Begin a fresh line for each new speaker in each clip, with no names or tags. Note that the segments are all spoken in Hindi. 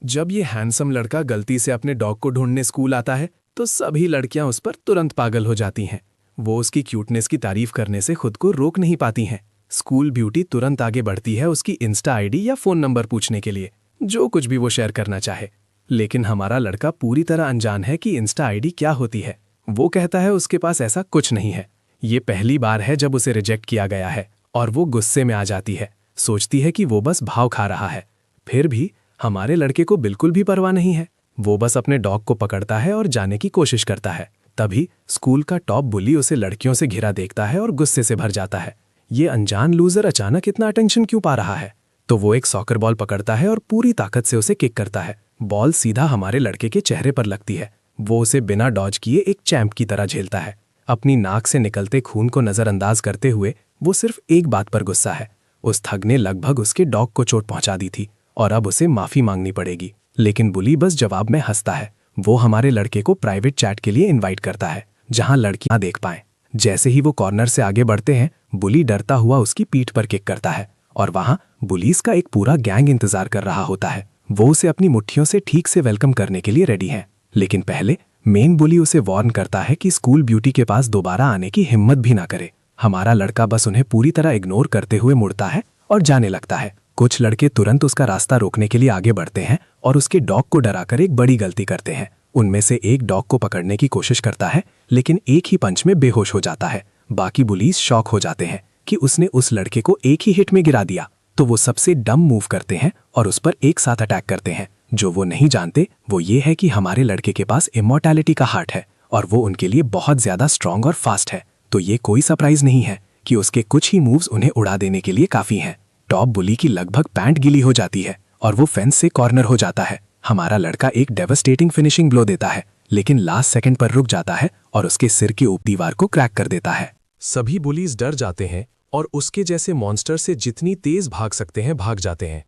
जब ये हैंडसम लड़का गलती से अपने डॉग को ढूंढने स्कूल आता है तो सभी लड़कियां उस पर तुरंत पागल हो जाती हैं। वो उसकी क्यूटनेस की तारीफ करने से खुद को रोक नहीं पाती हैं। स्कूल ब्यूटी तुरंत आगे बढ़ती है उसकी इंस्टा आईडी या फोन नंबर पूछने के लिए, जो कुछ भी वो शेयर करना चाहे। लेकिन हमारा लड़का पूरी तरह अनजान है कि इंस्टा आईडी क्या होती है। वो कहता है उसके पास ऐसा कुछ नहीं है। ये पहली बार है जब उसे रिजेक्ट किया गया है और वो गुस्से में आ जाती है। सोचती है कि वो बस भाव खा रहा है। फिर भी हमारे लड़के को बिल्कुल भी परवाह नहीं है। वो बस अपने डॉग को पकड़ता है और जाने की कोशिश करता है। तभी स्कूल का टॉप बुली उसे लड़कियों से घिरा देखता है और गुस्से से भर जाता है। ये अनजान लूजर अचानक इतना अटेंशन क्यों पा रहा है? तो वो एक सॉकर बॉल पकड़ता है और पूरी ताकत से उसे किक करता है। बॉल सीधा हमारे लड़के के चेहरे पर लगती है। वो उसे बिना डॉज किए एक चैंप की तरह झेलता है। अपनी नाक से निकलते खून को नजरअंदाज करते हुए वो सिर्फ एक बात पर गुस्सा है। उस ठग ने लगभग उसके डॉग को चोट पहुंचा दी थी और अब उसे माफी मांगनी पड़ेगी। लेकिन बुली बस जवाब में हंसता है। वो हमारे लड़के को प्राइवेट चैट के लिए इनवाइट करता है जहां लड़कियां देख पाएं। जैसे ही वो कॉर्नर से आगे बढ़ते हैं, बुली डरता हुआ उसकी पीठ पर किक करता है और वहां पुलिस का एक पूरा गैंग इंतजार कर रहा होता है। वो उसे अपनी मुट्ठियों से ठीक से वेलकम करने के लिए रेडी है। लेकिन पहले मेन बुली उसे वार्न करता है कि स्कूल ब्यूटी के पास दोबारा आने की हिम्मत भी ना करे। हमारा लड़का बस उन्हें पूरी तरह इग्नोर करते हुए मुड़ता है और जाने लगता है। कुछ लड़के तुरंत उसका रास्ता रोकने के लिए आगे बढ़ते हैं और उसके डॉग को डराकर एक बड़ी गलती करते हैं। उनमें से एक डॉग को पकड़ने की कोशिश करता है, लेकिन एक ही पंच में बेहोश हो जाता है। बाकी बुलीज शॉक हो जाते हैं कि उसने उस लड़के को एक ही हिट में गिरा दिया। तो वो सबसे डम मूव करते हैं और उस पर एक साथ अटैक करते हैं। जो वो नहीं जानते वो ये है कि हमारे लड़के के पास इमॉर्टैलिटी का हार्ट है और वो उनके लिए बहुत ज्यादा स्ट्रांग और फास्ट है। तो ये कोई सरप्राइज नहीं है कि उसके कुछ ही मूव्स उन्हें उड़ा देने के लिए काफी हैं। टॉप बुली की लगभग पैंट गीली हो जाती है और वो फेंस से कॉर्नर हो जाता है। हमारा लड़का एक डेवास्टेटिंग फिनिशिंग ब्लो देता है, लेकिन लास्ट सेकंड पर रुक जाता है और उसके सिर के ऊपर दीवार को क्रैक कर देता है।
सभी बुलीज डर जाते हैं और उसके जैसे मॉन्स्टर से जितनी तेज भाग सकते हैं भाग जाते हैं।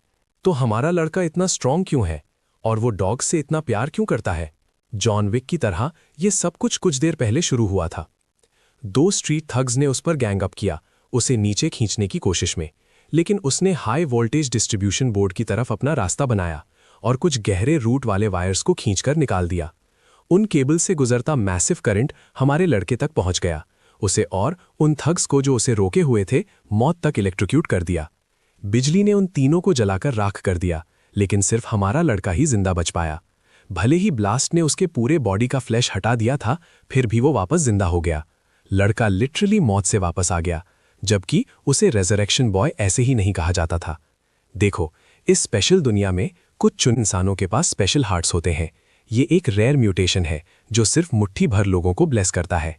तो हमारा लड़का इतना स्ट्रांग क्यों है और वो डॉग से इतना प्यार क्यों करता है? जॉन विक की तरह ये सब कुछ देर पहले शुरू हुआ था। 2 स्ट्रीट थग्स ने उस पर गैंग अप किया, उसे नीचे खींचने की कोशिश में। लेकिन उसने हाई वोल्टेज डिस्ट्रीब्यूशन बोर्ड की तरफ अपना रास्ता बनाया और कुछ गहरे रूट वाले वायर्स को खींचकर निकाल दिया। उन केबल से गुजरता मैसिव करंट हमारे लड़के तक पहुंच गया। उसे और उन थग्स को जो उसे रोके हुए थे मौत तक इलेक्ट्रोक्यूट कर दिया। बिजली ने उन तीनों को जलाकर राख कर दिया, लेकिन सिर्फ हमारा लड़का ही जिंदा बच पाया। भले ही ब्लास्ट ने उसके पूरे बॉडी का फ्लैश हटा दिया था, फिर भी वो वापस जिंदा हो गया। लड़का लिटरली मौत से वापस आ गया, जबकि उसे रेजरेक्शन बॉय ऐसे ही नहीं कहा जाता था। देखो, इस स्पेशल दुनिया में कुछ चुन इंसानों के पास स्पेशल हार्ट्स होते हैं। ये एक रेयर म्यूटेशन है जो सिर्फ मुट्ठी भर लोगों को ब्लेस करता है।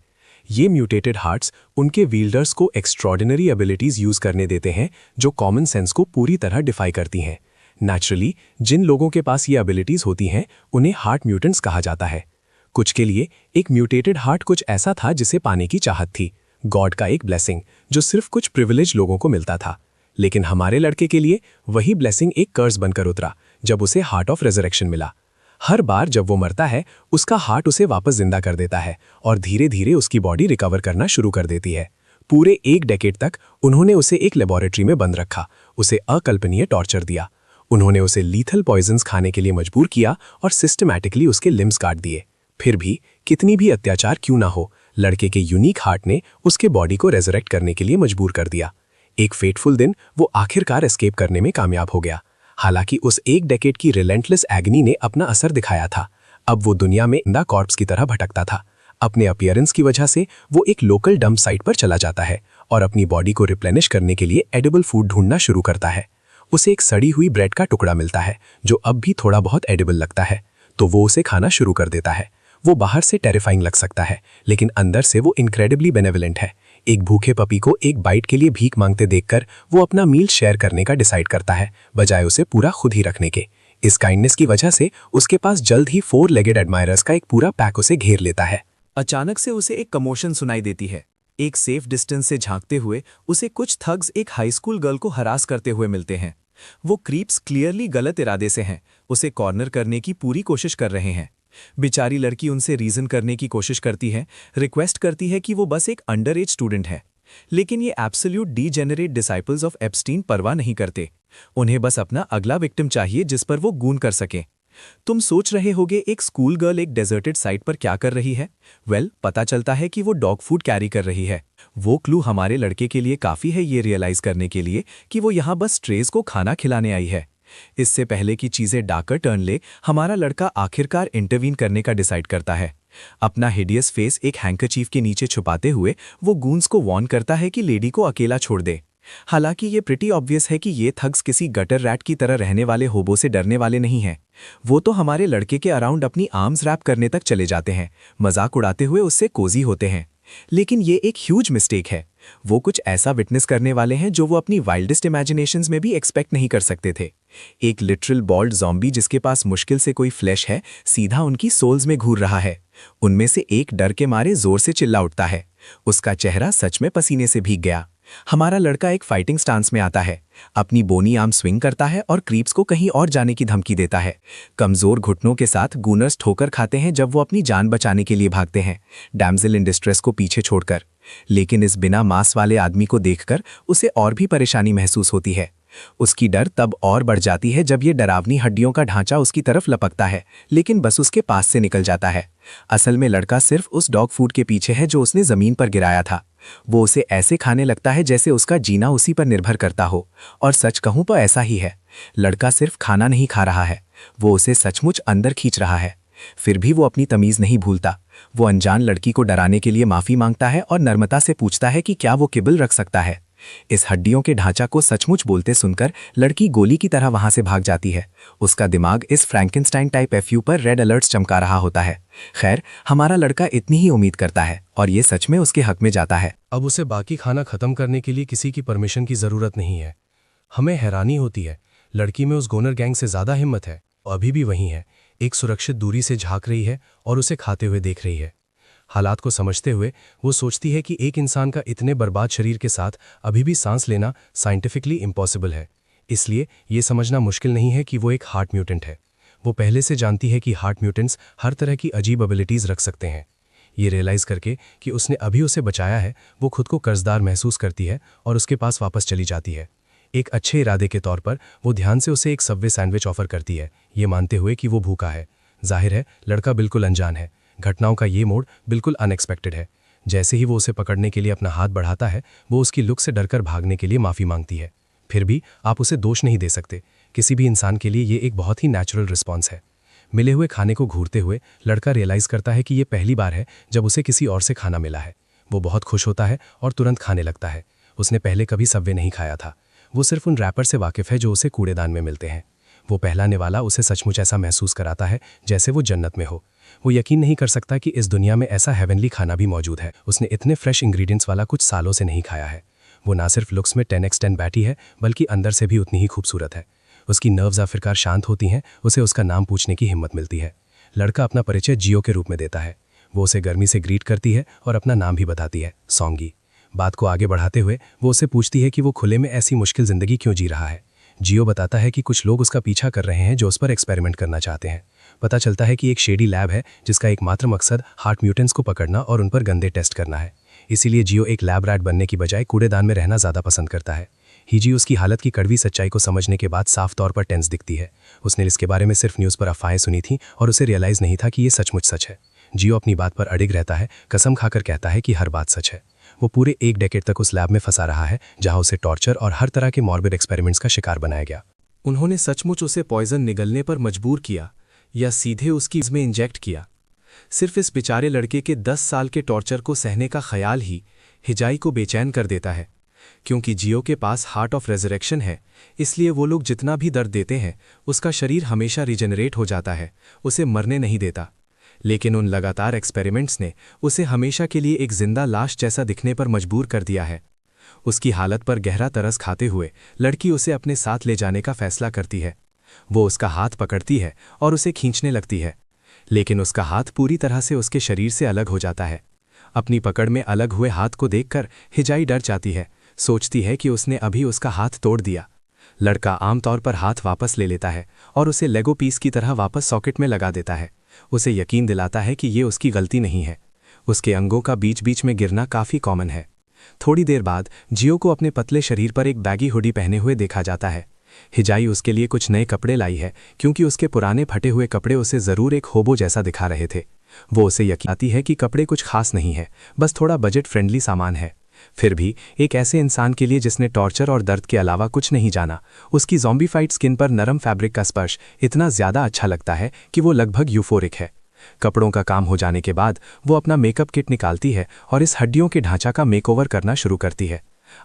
ये म्यूटेटेड हार्ट्स उनके वील्डर्स को एक्स्ट्रॉर्डिनरी एबिलिटीज यूज करने देते हैं जो कॉमन सेंस को पूरी तरह डिफाई करती हैं। नेचुरली जिन लोगों के पास ये एबिलिटीज होती हैं उन्हें हार्ट म्यूटेंट्स कहा जाता है। कुछ के लिए एक म्यूटेटेड हार्ट कुछ ऐसा था जिसे पाने की चाहत थी, गॉड का एक ब्लेसिंग जो सिर्फ कुछ प्रिविलेज लोगों को मिलता था। लेकिन हमारे लड़के के लिए वही ब्लेसिंग एक कर्स बनकर उतरा जब उसे हार्ट ऑफ रेजरेक्शन मिला। हर बार जब वो मरता है उसका हार्ट उसे वापस जिंदा कर देता है और धीरे धीरे उसकी बॉडी रिकवर करना शुरू कर देती है। पूरे 1 डेकेड तक उन्होंने उसे एक लेबोरेटरी में बंद रखा, उसे अकल्पनीय टॉर्चर दिया। उन्होंने उसे लीथल पॉइजन्स खाने के लिए मजबूर किया और सिस्टमैटिकली उसके लिम्स काट दिए। फिर भी कितनी भी अत्याचार क्यों ना हो, लड़के के यूनिक हार्ट ने उसके बॉडी को रेजरेक्ट करने के लिए मजबूर कर दिया। एक फेटफुल दिन वो आखिरकार एस्केप करने में कामयाब हो गया। हालांकि उस 1 डेकेड की रिलेंटलेस एग्नी ने अपना असर दिखाया था। अब वो दुनिया में इंदा कॉर्प्स की तरह भटकता था। अपने अपीयरेंस की वजह से वो एक लोकल डंप साइट पर चला जाता है और अपनी बॉडी को रिप्लेनिश करने के लिए एडिबल फूड ढूंढना शुरू करता है। उसे एक सड़ी हुई ब्रेड का टुकड़ा मिलता है जो अब भी थोड़ा बहुत एडिबल लगता है, तो वो उसे खाना शुरू कर देता है। वो बाहर से टेरिफाइंग लग सकता है, लेकिन अंदर से वो इनक्रेडिबली बेनेवलेंट है। एक भूखे पपी को एक बाइट के लिए भीख मांगते देखकर वो अपना मील शेयर करने का डिसाइड करता है, बजाय उसे पूरा खुद ही रखने के। इस काइंडनेस की वजह से उसके पास जल्द ही 4 लेगेड एडमायरर्स का एक पूरा पैक उसे घेर लेता है।
अचानक से उसे एक कमोशन सुनाई देती है। एक सेफ डिस्टेंस से झांकते हुए उसे कुछ थग्स एक हाई स्कूल गर्ल को हरास करते हुए मिलते हैं। वो क्रीप्स क्लियरली गलत इरादे से हैं, उसे कॉर्नर करने की पूरी कोशिश कर रहे हैं। बेचारी लड़की उनसे रीजन करने की कोशिश करती है, रिक्वेस्ट करती है कि वो बस एक अंडर एज स्टूडेंट है। लेकिन ये absolute degenerate disciples of Epstein परवाह नहीं करते। उन्हें बस अपना अगला विक्टिम चाहिए जिस पर वो गून कर सकें। तुम सोच रहे होगे एक स्कूल गर्ल एक डेजर्टेड साइट पर क्या कर रही है? पता चलता है कि वो डॉग फूड कैरी कर रही है। वो क्लू हमारे लड़के के लिए काफ़ी है ये रियलाइज़ करने के लिए कि वो यहाँ बस स्ट्रेज को खाना खिलाने आई है। इससे पहले कि चीज़ें डार्कर टर्न ले, हमारा लड़का आखिरकार इंटरवीन करने का डिसाइड करता है। अपना हिडियस फेस एक हैंकरचीफ के नीचे छुपाते हुए वो गूंस को वार्न करता है कि लेडी को अकेला छोड़ दे। हालांकि ये प्रिटी ऑब्वियस है कि ये थग्स किसी गटर रैट की तरह रहने वाले होबो से डरने वाले नहीं हैं। वो तो हमारे लड़के के अराउंड अपनी आर्म्स रैप करने तक चले जाते हैं, मजाक उड़ाते हुए उससे कोजी होते हैं। लेकिन ये एक ह्यूज मिस्टेक है। वो कुछ ऐसा विटनेस करने वाले हैं जो वो अपनी वाइल्डेस्ट इमेजिनेशंस में भी एक्सपेक्ट नहीं कर सकते थे। एक लिटरल बॉल्ड ज़ॉम्बी जिसके पास मुश्किल से कोई फ्लैश है, सीधा उनकी सोल्स में घूर रहा है। उनमें से एक डर के मारे जोर से चिल्ला उठता है। उसका चेहरा सच में पसीने से भीग गया। हमारा लड़का एक फाइटिंग स्टांस में आता है, अपनी बोनी आर्म स्विंग करता है और क्रीप्स को कहीं और जाने की धमकी देता है। कमजोर घुटनों के साथ गूनर्स ठोकर खाते हैं जब वो अपनी जान बचाने के लिए भागते हैं, डैमजिल इन डिस्ट्रेस को पीछे छोड़कर। लेकिन इस बिना मांस वाले आदमी को देखकर उसे और भी परेशानी महसूस होती है। उसकी डर तब और बढ़ जाती है जब ये डरावनी हड्डियों का ढांचा उसकी तरफ लपकता है, लेकिन बस उसके पास से निकल जाता है। असल में लड़का सिर्फ उस डॉग फूड के पीछे है जो उसने जमीन पर गिराया था। वो उसे ऐसे खाने लगता है जैसे उसका जीना उसी पर निर्भर करता हो। और सच कहूं तो ऐसा ही है। लड़का सिर्फ खाना नहीं खा रहा है, वो उसे सचमुच अंदर खींच रहा है। फिर भी वो अपनी तमीज़ नहीं भूलता। वो अनजान लड़की को डराने के लिए माफ़ी मांगता है और नर्मता से पूछता है कि क्या वो किबल रख सकता है। इस हड्डियों के ढांचा को सचमुच बोलते सुनकर लड़की गोली की तरह वहां से भाग जाती है। उसका दिमाग इस फ्रैंकेनस्टाइन टाइप एफयू पर रेड अलर्ट्स चमका रहा होता है। खैर, हमारा लड़का इतनी ही उम्मीद करता है और ये सच में उसके हक में जाता है।
अब उसे बाकी खाना खत्म करने के लिए किसी की परमिशन की जरूरत नहीं है। हमें हैरानी होती है, लड़की में उस गोनर गैंग से ज्यादा हिम्मत है। अभी भी वहीं है, एक सुरक्षित दूरी से झांक रही है और उसे खाते हुए देख रही है। हालात को समझते हुए वो सोचती है कि एक इंसान का इतने बर्बाद शरीर के साथ अभी भी सांस लेना साइंटिफिकली इम्पॉसिबल है। इसलिए ये समझना मुश्किल नहीं है कि वो एक हार्ट म्यूटेंट है। वो पहले से जानती है कि हार्ट म्यूटेंट्स हर तरह की अजीब एबिलिटीज़ रख सकते हैं। ये रियलाइज़ करके कि उसने अभी उसे बचाया है, वो खुद को कर्जदार महसूस करती है और उसके पास वापस चली जाती है। एक अच्छे इरादे के तौर पर वो ध्यान से उसे एक सबवे सैंडविच ऑफर करती है, ये मानते हुए कि वो भूखा है। जाहिर है लड़का बिल्कुल अनजान है। घटनाओं का ये मोड़ बिल्कुल अनएक्सपेक्टेड है। जैसे ही वो उसे पकड़ने के लिए अपना हाथ बढ़ाता है, वो उसकी लुक से डरकर भागने के लिए माफ़ी मांगती है। फिर भी आप उसे दोष नहीं दे सकते। किसी भी इंसान के लिए ये एक बहुत ही नेचुरल रिस्पॉन्स है। मिले हुए खाने को घूरते हुए लड़का रियलाइज़ करता है कि ये पहली बार है जब उसे किसी और से खाना मिला है। वो बहुत खुश होता है और तुरंत खाने लगता है। उसने पहले कभी सबवे नहीं खाया था। वो सिर्फ उन रैपर से वाकिफ़ है जो उसे कूड़ेदान में मिलते हैं। वो पहला निवाला उसे सचमुच ऐसा महसूस कराता है जैसे वो जन्नत में हो। वो यकीन नहीं कर सकता कि इस दुनिया में ऐसा हेवनली खाना भी मौजूद है। उसने इतने फ्रेश इंग्रेडिएंट्स वाला कुछ सालों से नहीं खाया है। वो ना सिर्फ लुक्स में 10x10 बैठी है, बल्कि अंदर से भी उतनी ही खूबसूरत है। उसकी नर्व्स आखिरकार शांत होती हैं, उसे उसका नाम पूछने की हिम्मत मिलती है। लड़का अपना परिचय जियो के रूप में देता है। वो उसे गर्मी से ग्रीट करती है और अपना नाम भी बताती है, सॉन्गी। बात को आगे बढ़ाते हुए वो उससे पूछती है कि वो खुले में ऐसी मुश्किल ज़िंदगी क्यों जी रहा है। जियो बताता है कि कुछ लोग उसका पीछा कर रहे हैं जो उस पर एक्सपेरिमेंट करना चाहते हैं। पता चलता है कि एक शेडी लैब है जिसका एकमात्र मकसद हार्ट म्यूटेंट्स को पकड़ना और उन पर गंदे टेस्ट करना है। इसीलिए जियो एक लैब रैट बनने की बजाय कूड़ेदान में रहना ज़्यादा पसंद करता है। हिजी उसकी हालत की कड़वी सच्चाई को समझने के बाद साफ तौर पर टेंस दिखती है। उसने इसके बारे में सिर्फ न्यूज़ पर अफवाहें सुनी थी और उसे रियलाइज़ नहीं था कि ये सचमुच सच है। जियो अपनी बात पर अडिग रहता है, कसम खाकर कहता है कि हर बात सच है। वो पूरे 1 डेकेड तक उस लैब में फंसा रहा है जहां उसे टॉर्चर और हर तरह के मॉर्बिड एक्सपेरिमेंट्स का शिकार बनाया गया।
उन्होंने सचमुच उसे पॉइजन निगलने पर मजबूर किया या सीधे उसकी में इंजेक्ट किया? सिर्फ इस बेचारे लड़के के 10 साल के टॉर्चर को सहने का ख्याल ही हिजाई को बेचैन कर देता है। क्योंकि जियो के पास हार्ट ऑफ रेजरेक्शन है, इसलिए वो लोग जितना भी दर्द देते हैं उसका शरीर हमेशा रिजेनरेट हो जाता है, उसे मरने नहीं देता। लेकिन उन लगातार एक्सपेरिमेंट्स ने उसे हमेशा के लिए एक जिंदा लाश जैसा दिखने पर मजबूर कर दिया है। उसकी हालत पर गहरा तरस खाते हुए लड़की उसे अपने साथ ले जाने का फैसला करती है। वो उसका हाथ पकड़ती है और उसे खींचने लगती है, लेकिन उसका हाथ पूरी तरह से उसके शरीर से अलग हो जाता है। अपनी पकड़ में अलग हुए हाथ को देखकर हिजाई डर जाती है, सोचती है कि उसने अभी उसका हाथ तोड़ दिया। लड़का आमतौर पर हाथ वापस ले लेता है और उसे लेगो पीस की तरह वापस सॉकेट में लगा देता है। उसे यकीन दिलाता है कि ये उसकी गलती नहीं है। उसके अंगों का बीच बीच में गिरना काफ़ी कॉमन है। थोड़ी देर बाद जियो को अपने पतले शरीर पर एक बैगी हुडी पहने हुए देखा जाता है।
हिजाई उसके लिए कुछ नए कपड़े लाई है क्योंकि उसके पुराने फटे हुए कपड़े उसे ज़रूर एक होबो जैसा दिखा रहे थे। वो उसे यकीन आती है कि कपड़े कुछ खास नहीं है, बस थोड़ा बजट फ्रेंडली सामान है। फिर भी एक ऐसे इंसान के लिए जिसने टॉर्चर और दर्द के अलावा कुछ नहीं जाना, उसकी ज़ॉम्बीफाइड स्किन पर नरम फैब्रिक का स्पर्श इतना ज़्यादा अच्छा लगता है कि वो लगभग यूफोरिक है। कपड़ों का काम हो जाने के बाद वो अपना मेकअप किट निकालती है और इस हड्डियों के ढांचा का मेकओवर करना शुरू करती है।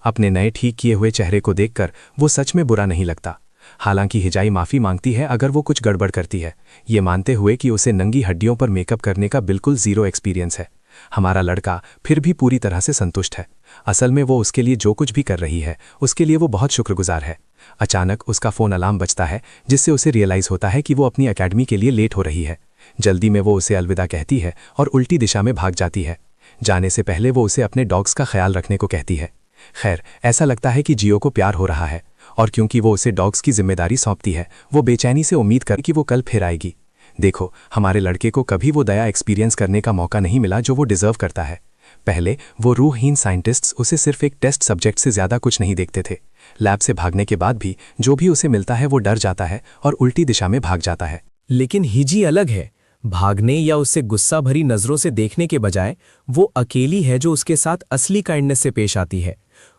अपने नए ठीक किए हुए चेहरे को देखकर वो सच में बुरा नहीं लगता। हालांकि हिजाई माफ़ी मांगती है अगर वो कुछ गड़बड़ करती है, ये मानते हुए कि उसे नंगी हड्डियों पर मेकअप करने का बिल्कुल ज़ीरो एक्सपीरियंस है। हमारा लड़का फिर भी पूरी तरह से संतुष्ट है। असल में वो उसके लिए जो कुछ भी कर रही है उसके लिए वो बहुत शुक्रगुजार है। अचानक उसका फ़ोन अलार्म बजता है जिससे उसे रियलाइज़ होता है कि वो अपनी एकेडमी के लिए लेट हो रही है। जल्दी में वो उसे अलविदा कहती है और उल्टी दिशा में भाग जाती है। जाने से पहले वो उसे अपने डॉग्स का ख्याल रखने को कहती है। खैर, ऐसा लगता है कि जियो को प्यार हो रहा है और क्योंकि वो उसे डॉग्स की जिम्मेदारी सौंपती है, वो बेचैनी से उम्मीद कर कि वो कल फिर आएगी। देखो, हमारे लड़के को कभी वो दया एक्सपीरियंस करने का मौका नहीं मिला जो वो डिज़र्व करता है। पहले वो रूहहीन साइंटिस्ट्स उसे सिर्फ एक टेस्ट सब्जेक्ट से ज़्यादा कुछ नहीं देखते थे। लैब से भागने के बाद भी जो भी उसे मिलता है वो डर जाता है और उल्टी दिशा में भाग जाता है।
लेकिन हिजी अलग है। भागने या उससे गुस्सा भरी नजरों से देखने के बजाय वो अकेली है जो उसके साथ असली काइंडनेस से पेश आती है।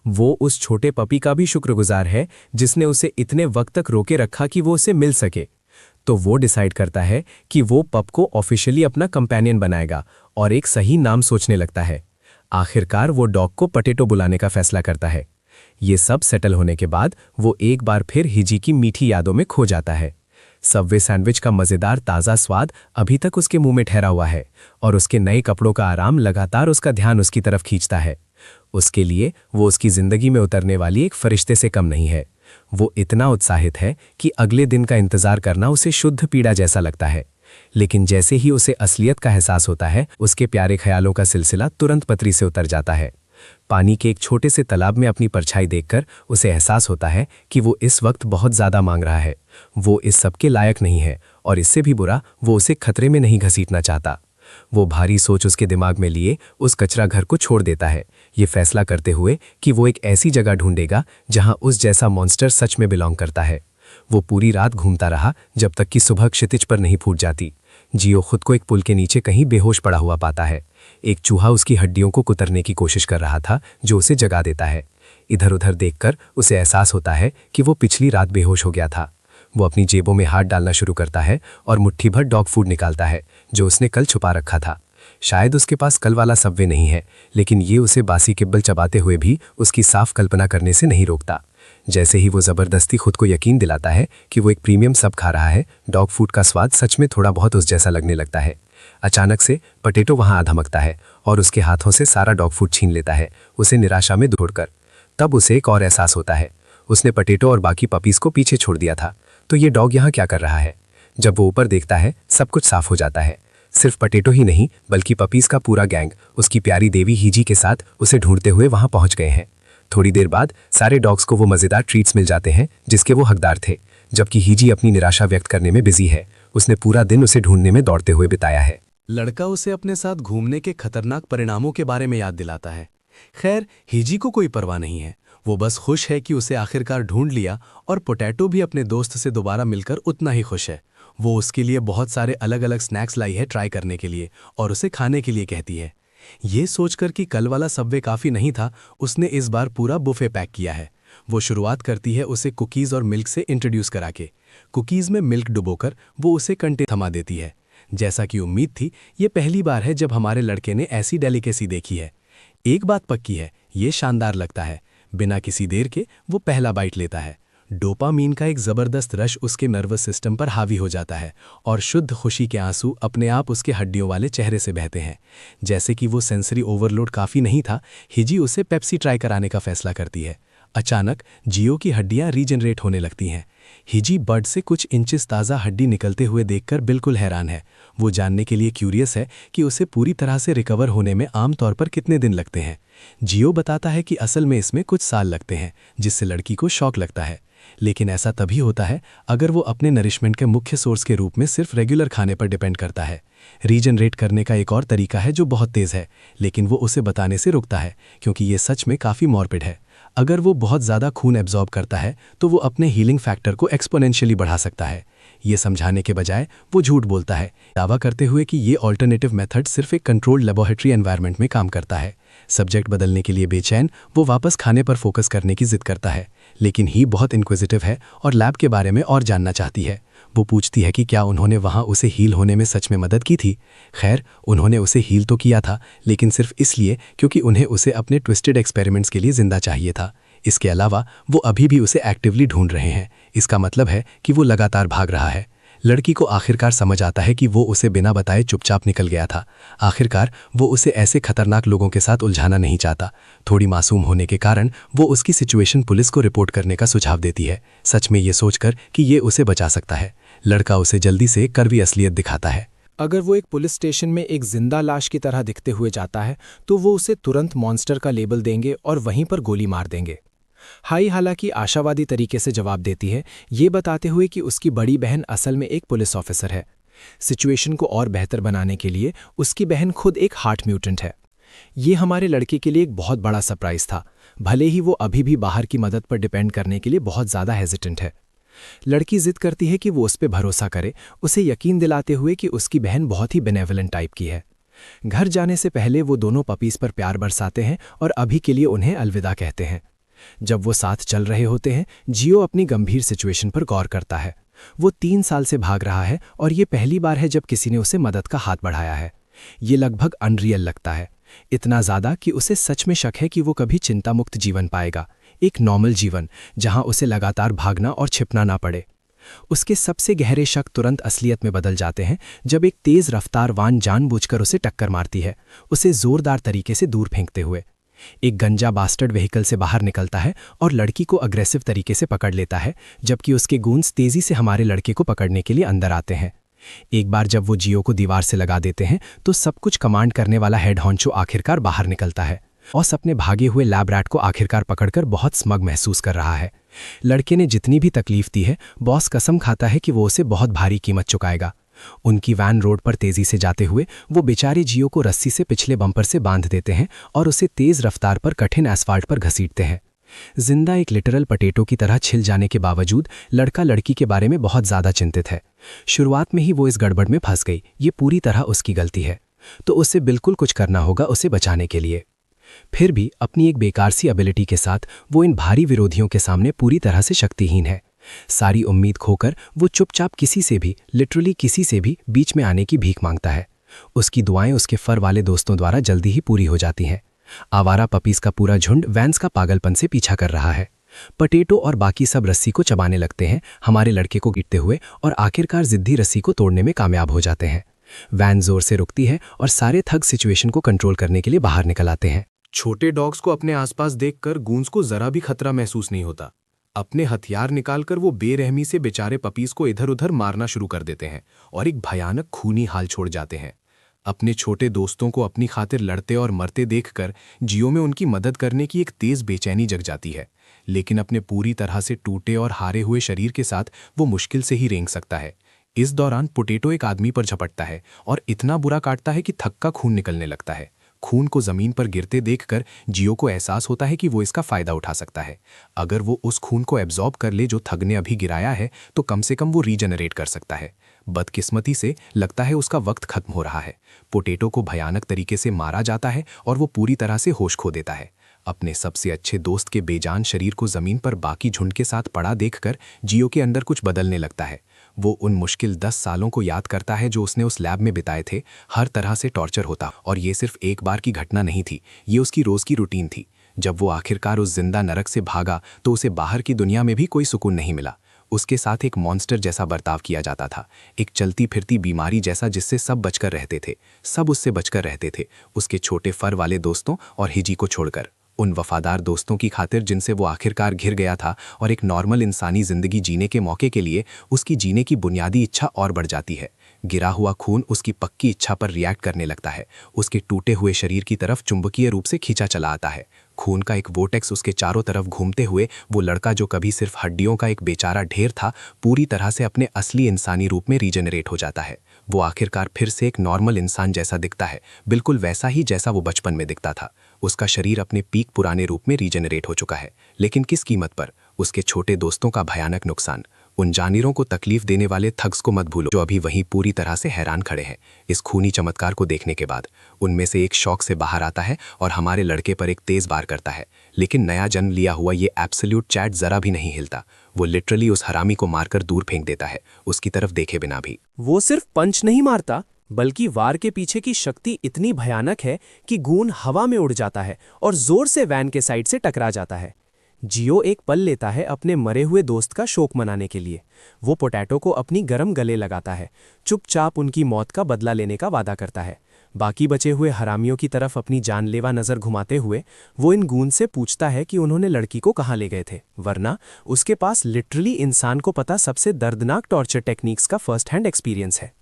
वो उस छोटे पपी का भी शुक्रगुजार है जिसने उसे इतने वक्त तक रोके रखा कि वो उसे मिल सके। तो वो डिसाइड करता है कि वो पप को ऑफिशियली अपना कंपेनियन बनाएगा और एक सही नाम सोचने लगता है। आखिरकार वो डॉग को पटेटो बुलाने का फैसला करता है। ये सब सेटल होने के बाद वो एक बार फिर हिजी की मीठी यादों में खो जाता है। सबवे सैंडविच का मज़ेदार ताज़ा स्वाद अभी तक उसके मुंह में ठहरा हुआ है और उसके नए कपड़ों का आराम लगातार उसका ध्यान उसकी तरफ खींचता है। उसके लिए वो उसकी ज़िंदगी में उतरने वाली एक फरिश्ते से कम नहीं है। वो इतना उत्साहित है कि अगले दिन का इंतज़ार करना उसे शुद्ध पीड़ा जैसा लगता है। लेकिन जैसे ही उसे असलियत का एहसास होता है, उसके प्यारे ख्यालों का सिलसिला तुरंत पटरी से उतर जाता है। पानी के एक छोटे से तालाब में अपनी परछाई देखकर उसे एहसास होता है कि वो इस वक्त बहुत ज़्यादा मांग रहा है। वो इस सब के लायक नहीं है और इससे भी बुरा वो उसे खतरे में नहीं घसीटना चाहता। वो भारी सोच उसके दिमाग में लिए उस कचरा घर को छोड़ देता है, ये फैसला करते हुए कि वो एक ऐसी जगह ढूंढेगा जहां उस जैसा मॉन्स्टर सच में बिलोंग करता है। वो पूरी रात घूमता रहा जब तक कि सुबह क्षितिज पर नहीं फूट जाती। जियो खुद को एक पुल के नीचे कहीं बेहोश पड़ा हुआ पाता है। एक चूहा उसकी हड्डियों को कुतरने की कोशिश कर रहा था जो उसे जगा देता है। इधर उधर देखकर उसे एहसास होता है कि वो पिछली रात बेहोश हो गया था। वो अपनी जेबों में हाथ डालना शुरू करता है और मुट्ठी भर डॉग फूड निकालता है जो उसने कल छुपा रखा था। शायद उसके पास कल वाला सबवे नहीं है, लेकिन ये उसे बासी किब्बल चबाते हुए भी उसकी साफ कल्पना करने से नहीं रोकता। जैसे ही वो ज़बरदस्ती खुद को यकीन दिलाता है कि वो एक प्रीमियम सब खा रहा है, डॉग फूड का स्वाद सच में थोड़ा बहुत उस जैसा लगने लगता है। अचानक से पटेटो वहाँ आ धमकता है और उसके हाथों से सारा डॉग फूड छीन लेता है, उसे निराशा में छोड़कर। तब उसे एक और एहसास होता है, उसने पटेटो और बाकी पपीज़ को पीछे छोड़ दिया था, तो ये डॉग यहाँ क्या कर रहा है। जब वो ऊपर देखता है, सब कुछ साफ हो जाता है। सिर्फ पटेटो ही नहीं बल्कि पपीज़ का पूरा गैंग उसकी प्यारी देवी हिजी के साथ उसे ढूंढते हुए वहाँ पहुँच गए हैं। थोड़ी देर बाद सारे डॉग्स को वो मज़ेदार ट्रीट्स मिल जाते हैं जिसके वो हकदार थे, जबकि हिजी अपनी निराशा व्यक्त करने में बिजी है। उसने पूरा दिन उसे ढूंढने में दौड़ते हुए बिताया है।
लड़का उसे अपने साथ घूमने के खतरनाक परिणामों के बारे में याद दिलाता है। खैर, हिजी को कोई परवाह नहीं है। वो बस खुश है कि उसे आखिरकार ढूंढ लिया और पोटैटो भी अपने दोस्त से दोबारा मिलकर उतना ही खुश है। वो उसके लिए बहुत सारे अलग अलग स्नैक्स लाई है ट्राई करने के लिए और उसे खाने के लिए कहती है। ये सोचकर कि कल वाला सबवे काफ़ी नहीं था, उसने इस बार पूरा बुफे पैक किया है। वो शुरुआत करती है उसे कुकीज़ और मिल्क से इंट्रोड्यूस करा के। कुकीज़ में मिल्क डुबोकर वो उसे कंटे थमा देती है। जैसा कि उम्मीद थी, ये पहली बार है जब हमारे लड़के ने ऐसी डेलिकेसी देखी है। एक बात पक्की है, ये शानदार लगता है। बिना किसी देर के वो पहला बाइट लेता है। डोपामीन का एक ज़बरदस्त रश उसके नर्वस सिस्टम पर हावी हो जाता है और शुद्ध खुशी के आंसू अपने आप उसके हड्डियों वाले चेहरे से बहते हैं। जैसे कि वो सेंसरी ओवरलोड काफ़ी नहीं था, हिजी उसे पेप्सी ट्राई कराने का फैसला करती है। अचानक जियो की हड्डियां रीजनरेट होने लगती हैं। हिजी बर्ड से कुछ इंचेस ताज़ा हड्डी निकलते हुए देखकर बिल्कुल हैरान है। वो जानने के लिए क्यूरियस है कि उसे पूरी तरह से रिकवर होने में आमतौर पर कितने दिन लगते हैं। जियो बताता है कि असल में इसमें कुछ साल लगते हैं, जिससे लड़की को शॉक लगता है। लेकिन ऐसा तभी होता है अगर वो अपने नरिशमेंट के मुख्य सोर्स के रूप में सिर्फ रेगुलर खाने पर डिपेंड करता है। रीजनरेट करने का एक और तरीका है जो बहुत तेज़ है, लेकिन वो उसे बताने से रुकता है क्योंकि ये सच में काफ़ी मॉर्बिड है। अगर वो बहुत ज़्यादा खून एब्जॉर्ब करता है तो वो अपने हीलिंग फैक्टर को एक्सपोनेंशियली बढ़ा सकता है। ये समझाने के बजाय वो झूठ बोलता है, दावा करते हुए कि ये ऑल्टरनेटिव मेथड सिर्फ एक कंट्रोल्ड लेबोरेटरी एनवायरनमेंट में काम करता है। सब्जेक्ट बदलने के लिए बेचैन वो वापस खाने पर फोकस करने की जिद करता है, लेकिन ही बहुत इंक्विजिटिव है और लैब के बारे में और जानना चाहती है। वो पूछती है कि क्या उन्होंने वहाँ उसे हील होने में सच में मदद की थी। खैर, उन्होंने उसे हील तो किया था, लेकिन सिर्फ इसलिए क्योंकि उन्हें उसे अपने ट्विस्टेड एक्सपेरिमेंट्स के लिए जिंदा चाहिए था। इसके अलावा वो अभी भी उसे एक्टिवली ढूंढ रहे हैं। इसका मतलब है कि वो लगातार भाग रहा है। लड़की को आखिरकार समझ आता है कि वो उसे बिना बताए चुपचाप निकल गया था। आखिरकार वो उसे ऐसे खतरनाक लोगों के साथ उलझाना नहीं चाहता। थोड़ी मासूम होने के कारण वो उसकी सिचुएशन पुलिस को रिपोर्ट करने का सुझाव देती है, सच में ये सोचकर कि ये उसे बचा सकता है। लड़का उसे जल्दी से कड़वी असलियत दिखाता है।
अगर वो एक पुलिस स्टेशन में एक जिंदा लाश की तरह दिखते हुए जाता है तो वो उसे तुरंत मॉन्स्टर का लेबल देंगे और वहीं पर गोली मार देंगे। हाई हालांकि आशावादी तरीके से जवाब देती है, ये बताते हुए कि उसकी बड़ी बहन असल में एक पुलिस ऑफिसर है। सिचुएशन को और बेहतर बनाने के लिए उसकी बहन खुद एक हार्ट म्यूटेंट है। ये हमारे लड़के के लिए एक बहुत बड़ा सरप्राइज था, भले ही वो अभी भी बाहर की मदद पर डिपेंड करने के लिए बहुत ज़्यादा हेजिटेंट है। लड़की जिद करती है कि वो उस पर भरोसा करे, उसे यकीन दिलाते हुए कि उसकी बहन बहुत ही बेनेवलेंट टाइप की है। घर जाने से पहले वो दोनों पपीज पर प्यार बरसाते हैं और अभी के लिए उन्हें अलविदा कहते हैं। जब वो साथ चल रहे होते हैं, जियो अपनी गंभीर सिचुएशन पर गौर करता है। वो 3 साल से भाग रहा है और ये पहली बार है जब किसी ने उसे मदद का हाथ बढ़ाया है। ये लगभग अनरियल लगता है, इतना ज़्यादा कि उसे सच में शक है कि वो कभी चिंतामुक्त जीवन पाएगा, एक नॉर्मल जीवन जहां उसे लगातार भागना और छिपना ना पड़े। उसके सबसे गहरे शक तुरंत असलियत में बदल जाते हैं जब एक तेज़ रफ्तार वान जानबूझकर उसे टक्कर मारती है, उसे ज़ोरदार तरीके से दूर फेंकते हुए। एक गंजा बास्टर्ड व्हीकल से बाहर निकलता है और लड़की को अग्रेसिव तरीके से पकड़ लेता है, जबकि उसके गूंज तेजी से हमारे लड़के को पकड़ने के लिए अंदर आते हैं। एक बार जब वो जियो को दीवार से लगा देते हैं तो सब कुछ कमांड करने वाला हेड हॉन्चो आखिरकार बाहर निकलता है और अपने भागे हुए लैब रैट को आखिरकार पकड़कर बहुत स्मग महसूस कर रहा है। लड़के ने जितनी भी तकलीफ दी है, बॉस कसम खाता है कि वो उसे बहुत भारी कीमत चुकाएगा। उनकी वैन रोड पर तेजी से जाते हुए वो बेचारे जियो को रस्सी से पिछले बम्पर से बांध देते हैं और उसे तेज रफ्तार पर कठिन एस्फाल्ट पर घसीटते हैं। जिंदा एक लिटरल पटेटो की तरह छिल जाने के बावजूद लड़का लड़की के बारे में बहुत ज़्यादा चिंतित है। शुरुआत में ही वो इस गड़बड़ में फंस गई, ये पूरी तरह उसकी गलती है, तो उसे बिल्कुल कुछ करना होगा उसे बचाने के लिए। फिर भी अपनी एक बेकार सी एबिलिटी के साथ वो इन भारी विरोधियों के सामने पूरी तरह से शक्तिहीन है। सारी उम्मीद खोकर वो चुपचाप किसी से भी, लिटरली किसी से भी बीच में आने की भीख मांगता है। उसकी दुआएं उसके फर वाले दोस्तों द्वारा जल्दी ही पूरी हो जाती हैं। आवारा पपीज का पूरा झुंड वैंस का पागलपन से पीछा कर रहा है। पटेटो और बाकी सब रस्सी को चबाने लगते हैं, हमारे लड़के को गिरते हुए, और आखिरकार जिद्दी रस्सी को तोड़ने में कामयाब हो जाते हैं। वैन जोर से रुकती है और सारे थग सिचुएशन को कंट्रोल करने के लिए बाहर निकल आते हैं।
छोटे डॉग्स को अपने आसपास देखकर गूंज को जरा भी खतरा महसूस नहीं होता। अपने हथियार निकालकर वो बेरहमी से बेचारे पपीज को इधर उधर मारना शुरू कर देते हैं और एक भयानक खूनी हाल छोड़ जाते हैं। अपने छोटे दोस्तों को अपनी खातिर लड़ते और मरते देखकर जियो में उनकी मदद करने की एक तेज बेचैनी जग जाती है, लेकिन अपने पूरी तरह से टूटे और हारे हुए शरीर के साथ वो मुश्किल से ही रेंग सकता है। इस दौरान पोटैटो एक आदमी पर झपटता है और इतना बुरा काटता है कि थक का खून निकलने लगता है। खून को जमीन पर गिरते देखकर जियो को एहसास होता है कि वो इसका फायदा उठा सकता है। अगर वो उस खून को एब्जॉर्ब कर ले जो थग ने अभी गिराया है तो कम से कम वो रीजनरेट कर सकता है। बदकिस्मती से लगता है उसका वक्त खत्म हो रहा है। पोटैटो को भयानक तरीके से मारा जाता है और वो पूरी तरह से होश खो देता है। अपने सबसे अच्छे दोस्त के बेजान शरीर को जमीन पर बाकी झुंड के साथ पड़ा देखकर जियो के अंदर कुछ बदलने लगता है। वो उन मुश्किल 10 सालों को याद करता है जो उसने उस लैब में बिताए थे। हर तरह से टॉर्चर होता, और ये सिर्फ एक बार की घटना नहीं थी, ये उसकी रोज की रूटीन थी। जब वो आखिरकार उस जिंदा नरक से भागा तो उसे बाहर की दुनिया में भी कोई सुकून नहीं मिला। उसके साथ एक मॉन्स्टर जैसा बर्ताव किया जाता था, एक चलती फिरती बीमारी जैसा जिससे सब बचकर रहते थे। सब उससे बचकर रहते थे, उसके छोटे फर वाले दोस्तों और हिजी को छोड़कर। उन वफादार दोस्तों की खातिर जिनसे वो आखिरकार घिर गया था, और एक नॉर्मल इंसानी जिंदगी जीने के मौके के लिए उसकी जीने की बुनियादी इच्छा और बढ़ जाती है। गिरा हुआ खून उसकी पक्की इच्छा पर रिएक्ट करने लगता है, उसके टूटे हुए शरीर की तरफ चुंबकीय रूप से खींचा चला आता है। खून का एक वोटेक्स उसके चारों तरफ घूमते हुए वो लड़का जो कभी सिर्फ हड्डियों का एक बेचारा ढेर था, पूरी तरह से अपने असली इंसानी रूप में रीजनरेट हो जाता है। वो आखिरकार फिर से एक नॉर्मल इंसान जैसा दिखता है, बिल्कुल वैसा ही जैसा वो बचपन में दिखता था। उसका शरीर अपने पीक पुराने रूप में रीजनरेट हो चुका है, लेकिन किस कीमत पर? उसके छोटे दोस्तों का भयानक नुकसान। उन जानिरों को तकलीफ देने वाले थग्स को मत भूलो, जो अभी वहीं पूरी तरह से हैरान खड़े हैं इस खूनी चमत्कार को देखने के बाद। उनमें से एक शौक से बाहर आता है और हमारे लड़के पर एक तेज वार करता है, लेकिन नया जन्म लिया हुआ ये एब्सोल्यूट चैट जरा भी नहीं हिलता। वो लिटरली उस हरामी को मारकर दूर फेंक देता है, उसकी तरफ देखे बिना भी।
वो सिर्फ पंच नहीं मारता, बल्कि वार के पीछे की शक्ति इतनी भयानक है कि खून हवा में उड़ जाता है और जोर से वैन के साइड से टकरा जाता है। जियो एक पल लेता है अपने मरे हुए दोस्त का शोक मनाने के लिए। वो पोटैटो को अपनी गरम गले लगाता है, चुपचाप उनकी मौत का बदला लेने का वादा करता है। बाकी बचे हुए हरामियों की तरफ अपनी जानलेवा नज़र घुमाते हुए वो इन गूंज से पूछता है कि उन्होंने लड़की को कहाँ ले गए थे, वरना उसके पास लिटरली इंसान को पता सबसे दर्दनाक टॉर्चर टेक्निक्स का फर्स्ट हैंड एक्सपीरियंस है।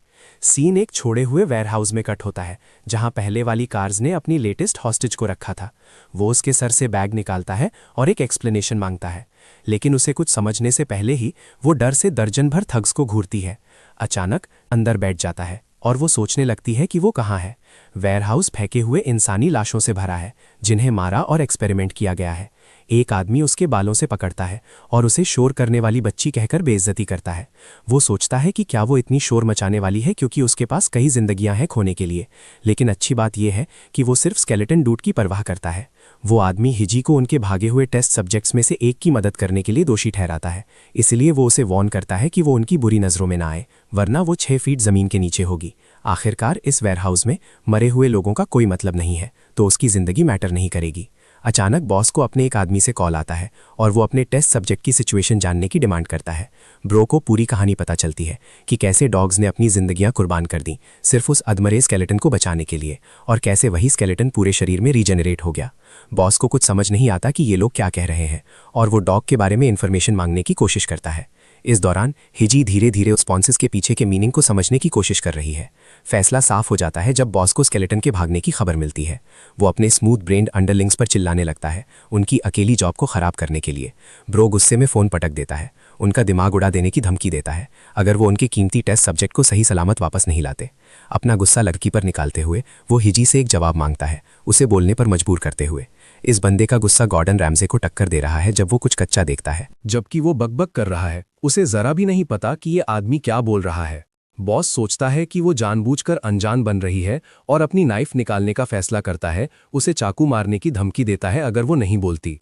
सीन एक छोड़े हुए वेयरहाउस में कट होता है, जहां पहले वाली कार्स ने अपनी लेटेस्ट हॉस्टेज को रखा था। वो उसके सर से बैग निकालता है और एक एक्सप्लेनेशन मांगता है, लेकिन उसे कुछ समझने से पहले ही वो डर से दर्जन भर थग्स को घूरती है। अचानक अंदर बैठ जाता है और वो सोचने लगती है कि वो कहाँ है। वेयरहाउस फेंके हुए इंसानी लाशों से भरा है, जिन्हें मारा और एक्सपेरिमेंट किया गया है। एक आदमी उसके बालों से पकड़ता है और उसे शोर करने वाली बच्ची कहकर बेइज्जती करता है। वो सोचता है कि क्या वो इतनी शोर मचाने वाली है क्योंकि उसके पास कई जिंदगियां हैं खोने के लिए, लेकिन अच्छी बात यह है कि वो सिर्फ स्केलेटन डूड की परवाह करता है। वो आदमी हिजी को उनके भागे हुए टेस्ट सब्जेक्ट्स में से एक की मदद करने के लिए दोषी ठहराता है, इसलिए वो उसे वार्न करता है कि वो उनकी बुरी नज़रों में ना आए, वरना वो 6 फीट ज़मीन के नीचे होगी। आखिरकार इस वेयरहाउस में मरे हुए लोगों का कोई मतलब नहीं है, तो उसकी ज़िंदगी मैटर नहीं करेगी। अचानक बॉस को अपने एक आदमी से कॉल आता है और वो अपने टेस्ट सब्जेक्ट की सिचुएशन जानने की डिमांड करता है। ब्रो को पूरी कहानी पता चलती है कि कैसे डॉग्स ने अपनी जिंदगियां कुर्बान कर दी सिर्फ उस अधमरे स्केलेटन को बचाने के लिए, और कैसे वही स्केलेटन पूरे शरीर में रीजनरेट हो गया। बॉस को कुछ समझ नहीं आता कि ये लोग क्या कह रहे हैं और वो डॉग के बारे में इन्फॉर्मेशन मांगने की कोशिश करता है। इस दौरान हिजी धीरे धीरे उस स्पॉन्सेस के पीछे के मीनिंग को समझने की कोशिश कर रही है। फैसला साफ हो जाता है जब बॉस को स्केलेटन के भागने की खबर मिलती है। वो अपने स्मूथ ब्रेन्ड अंडरलिंग्स पर चिल्लाने लगता है, उनकी अकेली जॉब को खराब करने के लिए। ब्रो गुस्से में फ़ोन पटक देता है, उनका दिमाग उड़ा देने की धमकी देता है अगर वो उनके कीमती टेस्ट सब्जेक्ट को सही सलामत वापस नहीं लाते। अपना गुस्सा लड़की पर निकालते हुए वो हिजी से एक जवाब मांगता है, उसे बोलने पर मजबूर करते हुए। इस बंदे का गुस्सा गॉर्डन रैमजे को टक्कर दे रहा है जब वो कुछ कच्चा देखता है।
जबकि वो बकबक कर रहा है, उसे जरा भी नहीं पता कि ये आदमी क्या बोल रहा है। बॉस सोचता है कि वो जानबूझकर अनजान बन रही है और अपनी नाइफ निकालने का फैसला करता है, उसे चाकू मारने की धमकी देता है अगर वो नहीं बोलती।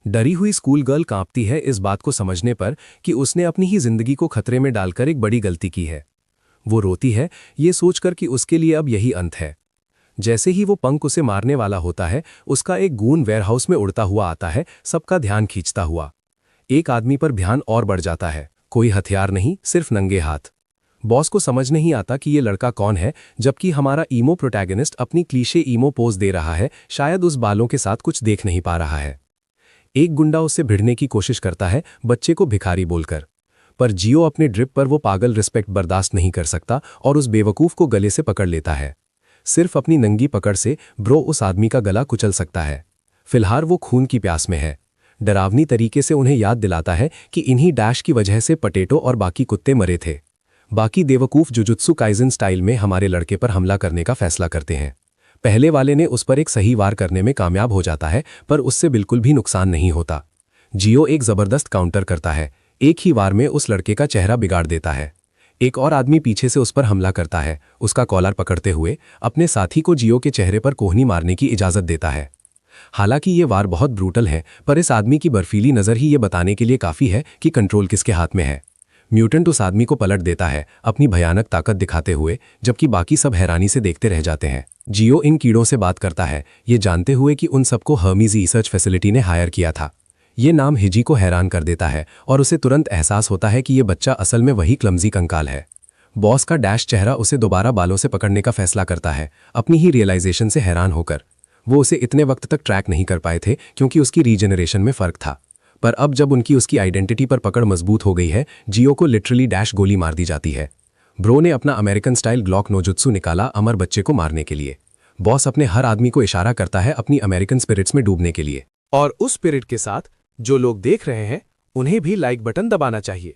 डरी हुई स्कूल गर्ल कांपती है इस बात को समझने पर कि उसने अपनी ही जिंदगी को खतरे में डालकर एक बड़ी गलती की है। वो रोती है ये सोचकर कि उसके लिए अब यही अंत है। जैसे ही वो पंख उसे मारने वाला होता है, उसका एक गून वेयरहाउस में उड़ता हुआ आता है, सबका ध्यान खींचता हुआ। एक आदमी पर ध्यान और बढ़ जाता है, कोई हथियार नहीं, सिर्फ नंगे हाथ। बॉस को समझ नहीं आता कि ये लड़का कौन है, जबकि हमारा ईमो प्रोटैगनिस्ट अपनी क्लीशे ईमो पोज दे रहा है, शायद उस बालों के साथ कुछ देख नहीं पा रहा है। एक गुंडा उससे भिड़ने की कोशिश करता है, बच्चे को भिखारी बोलकर, पर जियो अपने ड्रिप पर वो पागल रिस्पेक्ट बर्दाश्त नहीं कर सकता और उस बेवकूफ़ को गले से पकड़ लेता है। सिर्फ अपनी नंगी पकड़ से ब्रो उस आदमी का गला कुचल सकता है। फिलहाल वो खून की प्यास में है। डरावनी तरीके से उन्हें याद दिलाता है कि इन्हीं डैश की वजह से पटेटो और बाकी कुत्ते मरे थे। बाकी बेवकूफ़ जुजुत्सु काइजन स्टाइल में हमारे लड़के पर हमला करने का फैसला करते हैं। पहले वाले ने उस पर एक सही वार करने में कामयाब हो जाता है, पर उससे बिल्कुल भी नुकसान नहीं होता। जियो एक ज़बरदस्त काउंटर करता है, एक ही वार में उस लड़के का चेहरा बिगाड़ देता है। एक और आदमी पीछे से उस पर हमला करता है, उसका कॉलर पकड़ते हुए अपने साथी को जियो के चेहरे पर कोहनी मारने की इजाज़त देता है। हालांकि ये वार बहुत ब्रूटल है, पर इस आदमी की बर्फीली नज़र ही ये बताने के लिए काफ़ी है कि कंट्रोल किसके हाथ में है। म्यूटेंट उस आदमी को पलट देता है, अपनी भयानक ताकत दिखाते हुए, जबकि बाकी सब हैरानी से देखते रह जाते हैं। जियो इन कीड़ों से बात करता है, ये जानते हुए कि उन सबको हर्मीज रिसर्च फैसिलिटी ने हायर किया था। ये नाम हिजी को हैरान कर देता है और उसे तुरंत एहसास होता है कि ये बच्चा असल में वही क्लमजी कंकाल है। बॉस का डैश चेहरा उसे दोबारा बालों से पकड़ने का फैसला करता है, अपनी ही रियलाइजेशन से हैरान होकर। वो उसे इतने वक्त तक ट्रैक नहीं कर पाए थे क्योंकि उसकी रीजनरेशन में फ़र्क था, पर अब जब उनकी उसकी आइडेंटिटी पर पकड़ मजबूत हो गई है, जियो को लिटरली डैश गोली मार दी जाती है। ब्रो ने अपना अमेरिकन स्टाइल ग्लॉक नोजुत्सु निकाला अमर बच्चे को मारने के लिए, बॉस अपने हर आदमी को इशारा करता है अपनी अमेरिकन स्पिरिट्स में डूबने के लिए।
और उस स्पिरिट के साथ जो लोग देख रहे हैं उन्हें भी लाइक बटन दबाना चाहिए।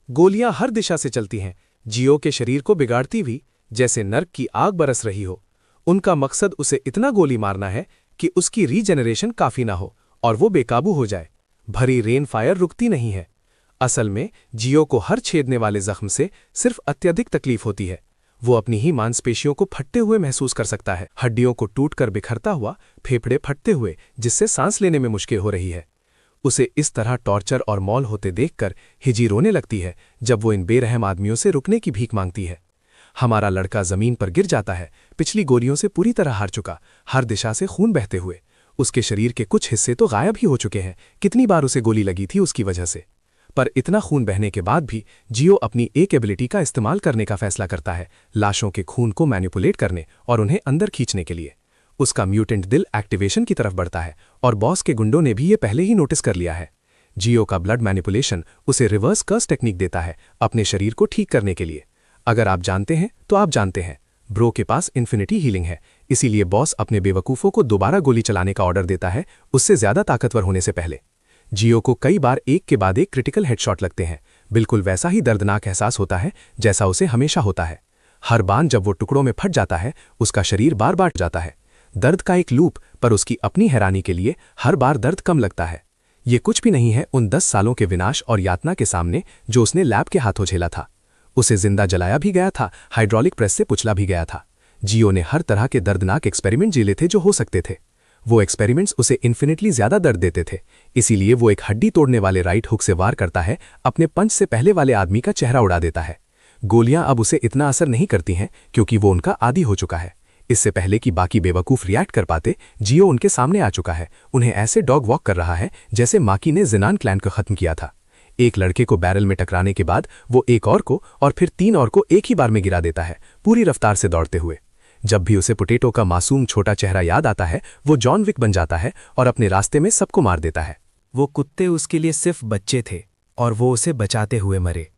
गोलियां हर दिशा से चलती हैं, जियो के शरीर को बिगाड़ती भी, जैसे नर्क की आग बरस रही हो। उनका मकसद उसे इतना गोली मारना है कि उसकी रीजेनरेशन काफी ना हो और वो बेकाबू हो जाए। भरी रेन फायर रुकती नहीं है। असल में जियो को हर छेदने वाले जख्म से सिर्फ अत्यधिक तकलीफ होती है। वो अपनी ही मांसपेशियों को फटते हुए महसूस कर सकता है, हड्डियों को टूटकर बिखरता हुआ, फेफड़े फटते हुए, जिससे सांस लेने में मुश्किल हो रही है। उसे इस तरह टॉर्चर और मौल होते देखकर हिजी रोने लगती है जब वो इन बेरहम आदमियों से रुकने की भीख मांगती है। हमारा लड़का जमीन पर गिर जाता है, पिछली गोलियों से पूरी तरह हार चुका, हर दिशा से खून बहते हुए। उसके शरीर के कुछ हिस्से तो गायब ही हो चुके हैं, कितनी बार उसे गोली लगी थी उसकी वजह से। पर इतना खून बहने के बाद भी जियो अपनी एक एबिलिटी का इस्तेमाल करने का फैसला करता है, लाशों के खून को मैनिपुलेट करने और उन्हें अंदर खींचने के लिए। उसका म्यूटेंट दिल एक्टिवेशन की तरफ बढ़ता है और बॉस के गुंडों ने भी ये पहले ही नोटिस कर लिया है। जियो का ब्लड मैनिपुलेशन उसे रिवर्स कर्स टेक्निक देता है अपने शरीर को ठीक करने के लिए। अगर आप जानते हैं तो आप जानते हैं, ब्रो के पास इन्फिनिटी हीलिंग है, इसीलिए बॉस अपने बेवकूफ़ों को दोबारा गोली चलाने का ऑर्डर देता है उससे ज्यादा ताकतवर होने से पहले। जियो को कई बार एक के बाद एक क्रिटिकल हेडशॉट लगते हैं। बिल्कुल वैसा ही दर्दनाक एहसास होता है जैसा उसे हमेशा होता है। हर बार जब वो टुकड़ों में फट जाता है उसका शरीर बार बार जाता है। दर्द का एक लूप, पर उसकी अपनी हैरानी के लिए हर बार दर्द कम लगता है। ये कुछ भी नहीं है उन 10 सालों के विनाश और यातना के सामने जो उसने लैब के हाथों झेला था। उसे जिंदा जलाया भी गया था, हाइड्रोलिक प्रेस से कुचला भी गया था। जियो ने हर तरह के दर्दनाक एक्सपेरिमेंट झेले थे जो हो सकते थे। वो एक्सपेरिमेंट्स उसे इन्फिनिटली ज्यादा दर्द देते थे, इसीलिए वो एक हड्डी तोड़ने वाले राइट हुक से वार करता है, अपने पंच से पहले वाले आदमी का चेहरा उड़ा देता है। गोलियां अब उसे इतना असर नहीं करती हैं क्योंकि वो उनका आदी हो चुका है। इससे पहले कि बाकी बेवकूफ रिएक्ट कर पाते, जियो उनके सामने आ चुका है, उन्हें ऐसे डॉग वॉक कर रहा है जैसे माकी ने जिनान क्लैन को खत्म किया था। एक लड़के को बैरल में टकराने के बाद वो एक और को और फिर 3 और को एक ही बार में गिरा देता है, पूरी रफ्तार से दौड़ते हुए। जब भी उसे पोटैटो का मासूम छोटा चेहरा याद आता है, वो जॉन विक बन जाता है और अपने रास्ते में सबको मार देता है।
वो कुत्ते उसके लिए सिर्फ बच्चे थे और वो उसे बचाते हुए मरे।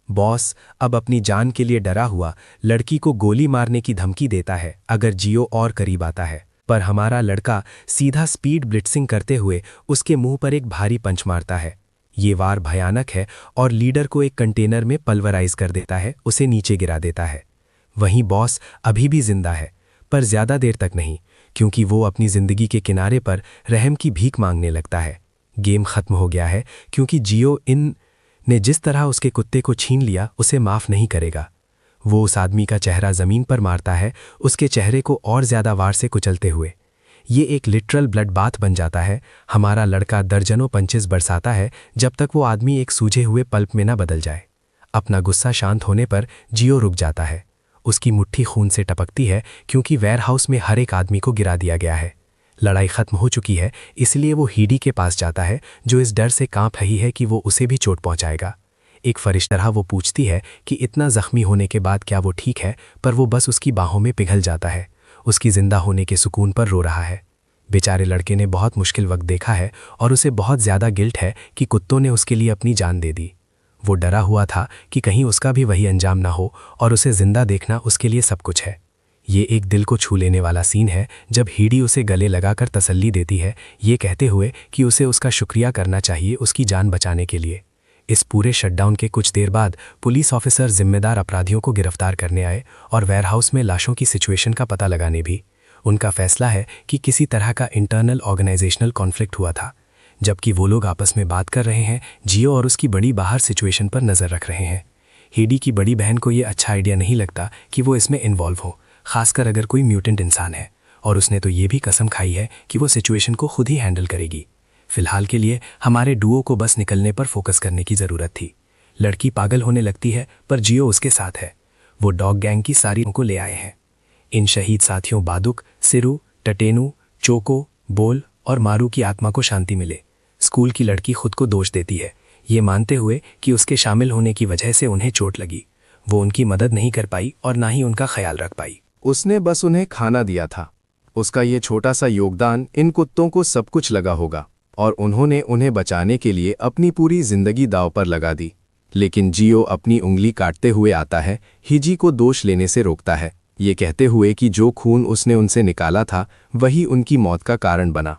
बॉस अब अपनी जान के लिए डरा हुआ लड़की को गोली मारने की धमकी देता है अगर जियो और करीब आता है, पर हमारा लड़का सीधा स्पीड ब्लिट्सिंग करते हुए उसके मुंह पर एक भारी पंच मारता है। ये वार भयानक है और लीडर को एक कंटेनर में पल्वराइज कर देता है, उसे नीचे गिरा देता है। वहीं बॉस अभी भी जिंदा है, पर ज्यादा देर तक नहीं, क्योंकि वो अपनी जिंदगी के किनारे पर रहम की भीख मांगने लगता है। गेम खत्म हो गया है क्योंकि जियो इन ने जिस तरह उसके कुत्ते को छीन लिया उसे माफ नहीं करेगा। वो उस आदमी का चेहरा जमीन पर मारता है, उसके चेहरे को और ज्यादा वार से कुचलते हुए। ये एक लिटरल ब्लड बाथ बन जाता है। हमारा लड़का दर्जनों पंचेस बरसाता है जब तक वो आदमी एक सूझे हुए पल्प में न बदल जाए। अपना गुस्सा शांत होने पर जियो रुक जाता है। उसकी मुट्ठी खून से टपकती है क्योंकि वेयरहाउस में हर एक आदमी को गिरा दिया गया है। लड़ाई खत्म हो चुकी है, इसलिए वो हीडी के पास जाता है जो इस डर से कांप रही है कि वो उसे भी चोट पहुंचाएगा। एक फरिश्ता वो पूछती है कि इतना जख्मी होने के बाद क्या वो ठीक है, पर वो बस उसकी बाहों में पिघल जाता है। उसकी जिंदा होने के सुकून पर रो रहा है। बेचारे लड़के ने बहुत मुश्किल वक्त देखा है और उसे बहुत ज़्यादा गिल्ट है कि कुत्तों ने उसके लिए अपनी जान दे दी। वो डरा हुआ था कि कहीं उसका भी वही अंजाम ना हो और उसे जिंदा देखना उसके लिए सब कुछ है। ये एक दिल को छू लेने वाला सीन है जब हीडी उसे गले लगाकर तसल्ली देती है, ये कहते हुए कि उसे उसका शुक्रिया करना चाहिए उसकी जान बचाने के लिए। इस पूरे शटडाउन के कुछ देर बाद पुलिस ऑफिसर जिम्मेदार अपराधियों को गिरफ्तार करने आए और वेयरहाउस में लाशों की सिचुएशन का पता लगाने भी। उनका फैसला है कि किसी तरह का इंटरनल ऑर्गेनाइजेशनल कॉन्फ्लिक्ट हुआ था। जबकि वो लोग आपस में बात कर रहे हैं, जियो और उसकी बड़ी बाहर सिचुएशन पर नज़र रख रहे हैं। हीडी की बड़ी बहन को ये अच्छा आइडिया नहीं लगता कि वो इसमें इन्वॉल्व हो, खासकर अगर कोई म्यूटेंट इंसान है, और उसने तो ये भी कसम खाई है कि वो सिचुएशन को खुद ही हैंडल करेगी। फिलहाल के लिए हमारे डुओ को बस निकलने पर फोकस करने की ज़रूरत थी। लड़की पागल होने लगती है पर जियो उसके साथ है। वो डॉग गैंग की सारी को ले आए हैं। इन शहीद साथियों बादुक, सिरु, टटेनू, चोको, बोल और मारू की आत्मा को शांति मिले। स्कूल की लड़की खुद को दोष देती है, ये मानते हुए कि उसके शामिल होने की वजह से उन्हें चोट लगी। वो उनकी मदद नहीं कर पाई और ना ही उनका ख्याल रख पाई।
उसने बस उन्हें खाना दिया था। उसका ये छोटा सा योगदान इन कुत्तों को सब कुछ लगा होगा और उन्होंने उन्हें बचाने के लिए अपनी पूरी जिंदगी दांव पर लगा दी। लेकिन जियो अपनी उंगली काटते हुए आता है, हिजी को दोष लेने से रोकता है। ये कहते हुए कि जो खून उसने उनसे निकाला था वही उनकी मौत का कारण बना।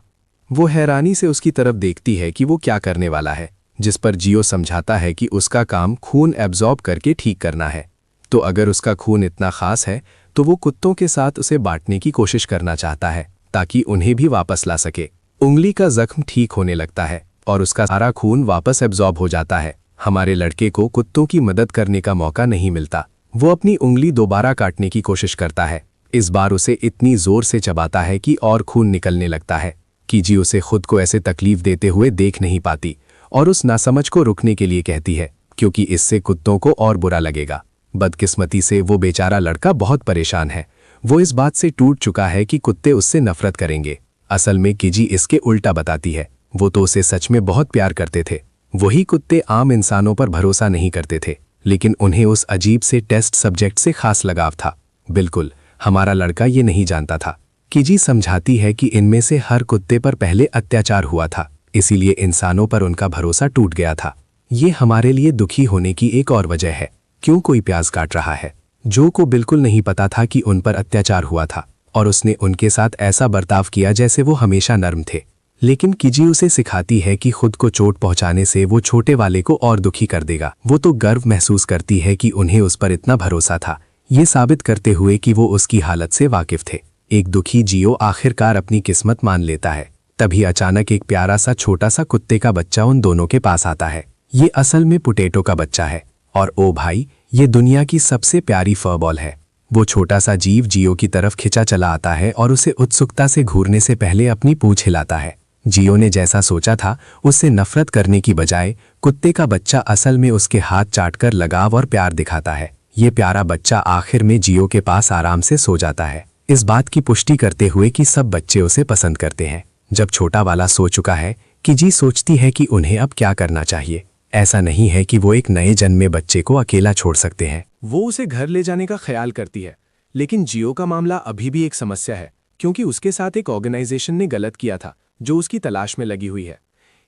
वो हैरानी से उसकी तरफ देखती है कि वो क्या करने वाला है, जिस पर जियो समझाता है कि उसका काम खून एब्जॉर्ब करके ठीक करना है। तो अगर उसका खून इतना खास है तो वो कुत्तों के साथ उसे बांटने की कोशिश करना चाहता है ताकि उन्हें भी वापस ला सके। उंगली का जख्म ठीक होने लगता है और उसका सारा खून वापस एब्जॉर्ब हो जाता है। हमारे लड़के को कुत्तों की मदद करने का मौका नहीं मिलता। वो अपनी उंगली दोबारा काटने की कोशिश करता है। इस बार उसे इतनी जोर से चबाता है कि और खून निकलने लगता है। कीजी उसे खुद को ऐसे तकलीफ देते हुए देख नहीं पाती और उस नासमझ को रुकने के लिए कहती है, क्योंकि इससे कुत्तों को और बुरा लगेगा। बदकिस्मती से वो बेचारा लड़का बहुत परेशान है। वो इस बात से टूट चुका है कि कुत्ते उससे नफरत करेंगे। असल में कीजी इसके उल्टा बताती है। वो तो उसे सच में बहुत प्यार करते थे। वही कुत्ते आम इंसानों पर भरोसा नहीं करते थे, लेकिन उन्हें उस अजीब से टेस्ट सब्जेक्ट से खास लगाव था। बिल्कुल, हमारा लड़का ये नहीं जानता था। कीजी समझाती है कि इनमें से हर कुत्ते पर पहले अत्याचार हुआ था, इसीलिए इंसानों पर उनका भरोसा टूट गया था। ये हमारे लिए दुखी होने की एक और वजह है। क्यों कोई प्याज काट रहा है? जो को बिल्कुल नहीं पता था कि उन पर अत्याचार हुआ था और उसने उनके साथ ऐसा बर्ताव किया जैसे वो हमेशा नर्म थे। लेकिन कीजी उसे सिखाती है कि खुद को चोट पहुंचाने से वो छोटे वाले को और दुखी कर देगा। वो तो गर्व महसूस करती है कि उन्हें उस पर इतना भरोसा था, ये साबित करते हुए कि वो उसकी हालत से वाकिफ थे। एक दुखी जियो आखिरकार अपनी किस्मत मान लेता है। तभी अचानक एक प्यारा सा छोटा सा कुत्ते का बच्चा उन दोनों के पास आता है। ये असल में पोटैटो का बच्चा है और ओ भाई, ये दुनिया की सबसे प्यारी फरबॉल है। वो छोटा सा जीव जियो की तरफ खिंचा चला आता है और उसे उत्सुकता से घूरने से पहले अपनी पूंछ हिलाता है। जियो ने जैसा सोचा था, उससे नफरत करने की बजाय कुत्ते का बच्चा असल में उसके हाथ चाटकर लगाव और प्यार दिखाता है। ये प्यारा बच्चा आखिर में जियो के पास आराम से सो जाता है, इस बात की पुष्टि करते हुए कि सब बच्चे उसे पसंद करते हैं। जब छोटा वाला सो चुका है, कीजी सोचती है कि उन्हें अब क्या करना चाहिए। ऐसा नहीं है कि वो एक नए जन्मे बच्चे को अकेला छोड़ सकते हैं।
वो उसे घर ले जाने का ख्याल करती है, लेकिन जियो का मामला अभी भी एक समस्या है, क्योंकि उसके साथ एक ऑर्गेनाइजेशन ने गलत किया था जो उसकी तलाश में लगी हुई है।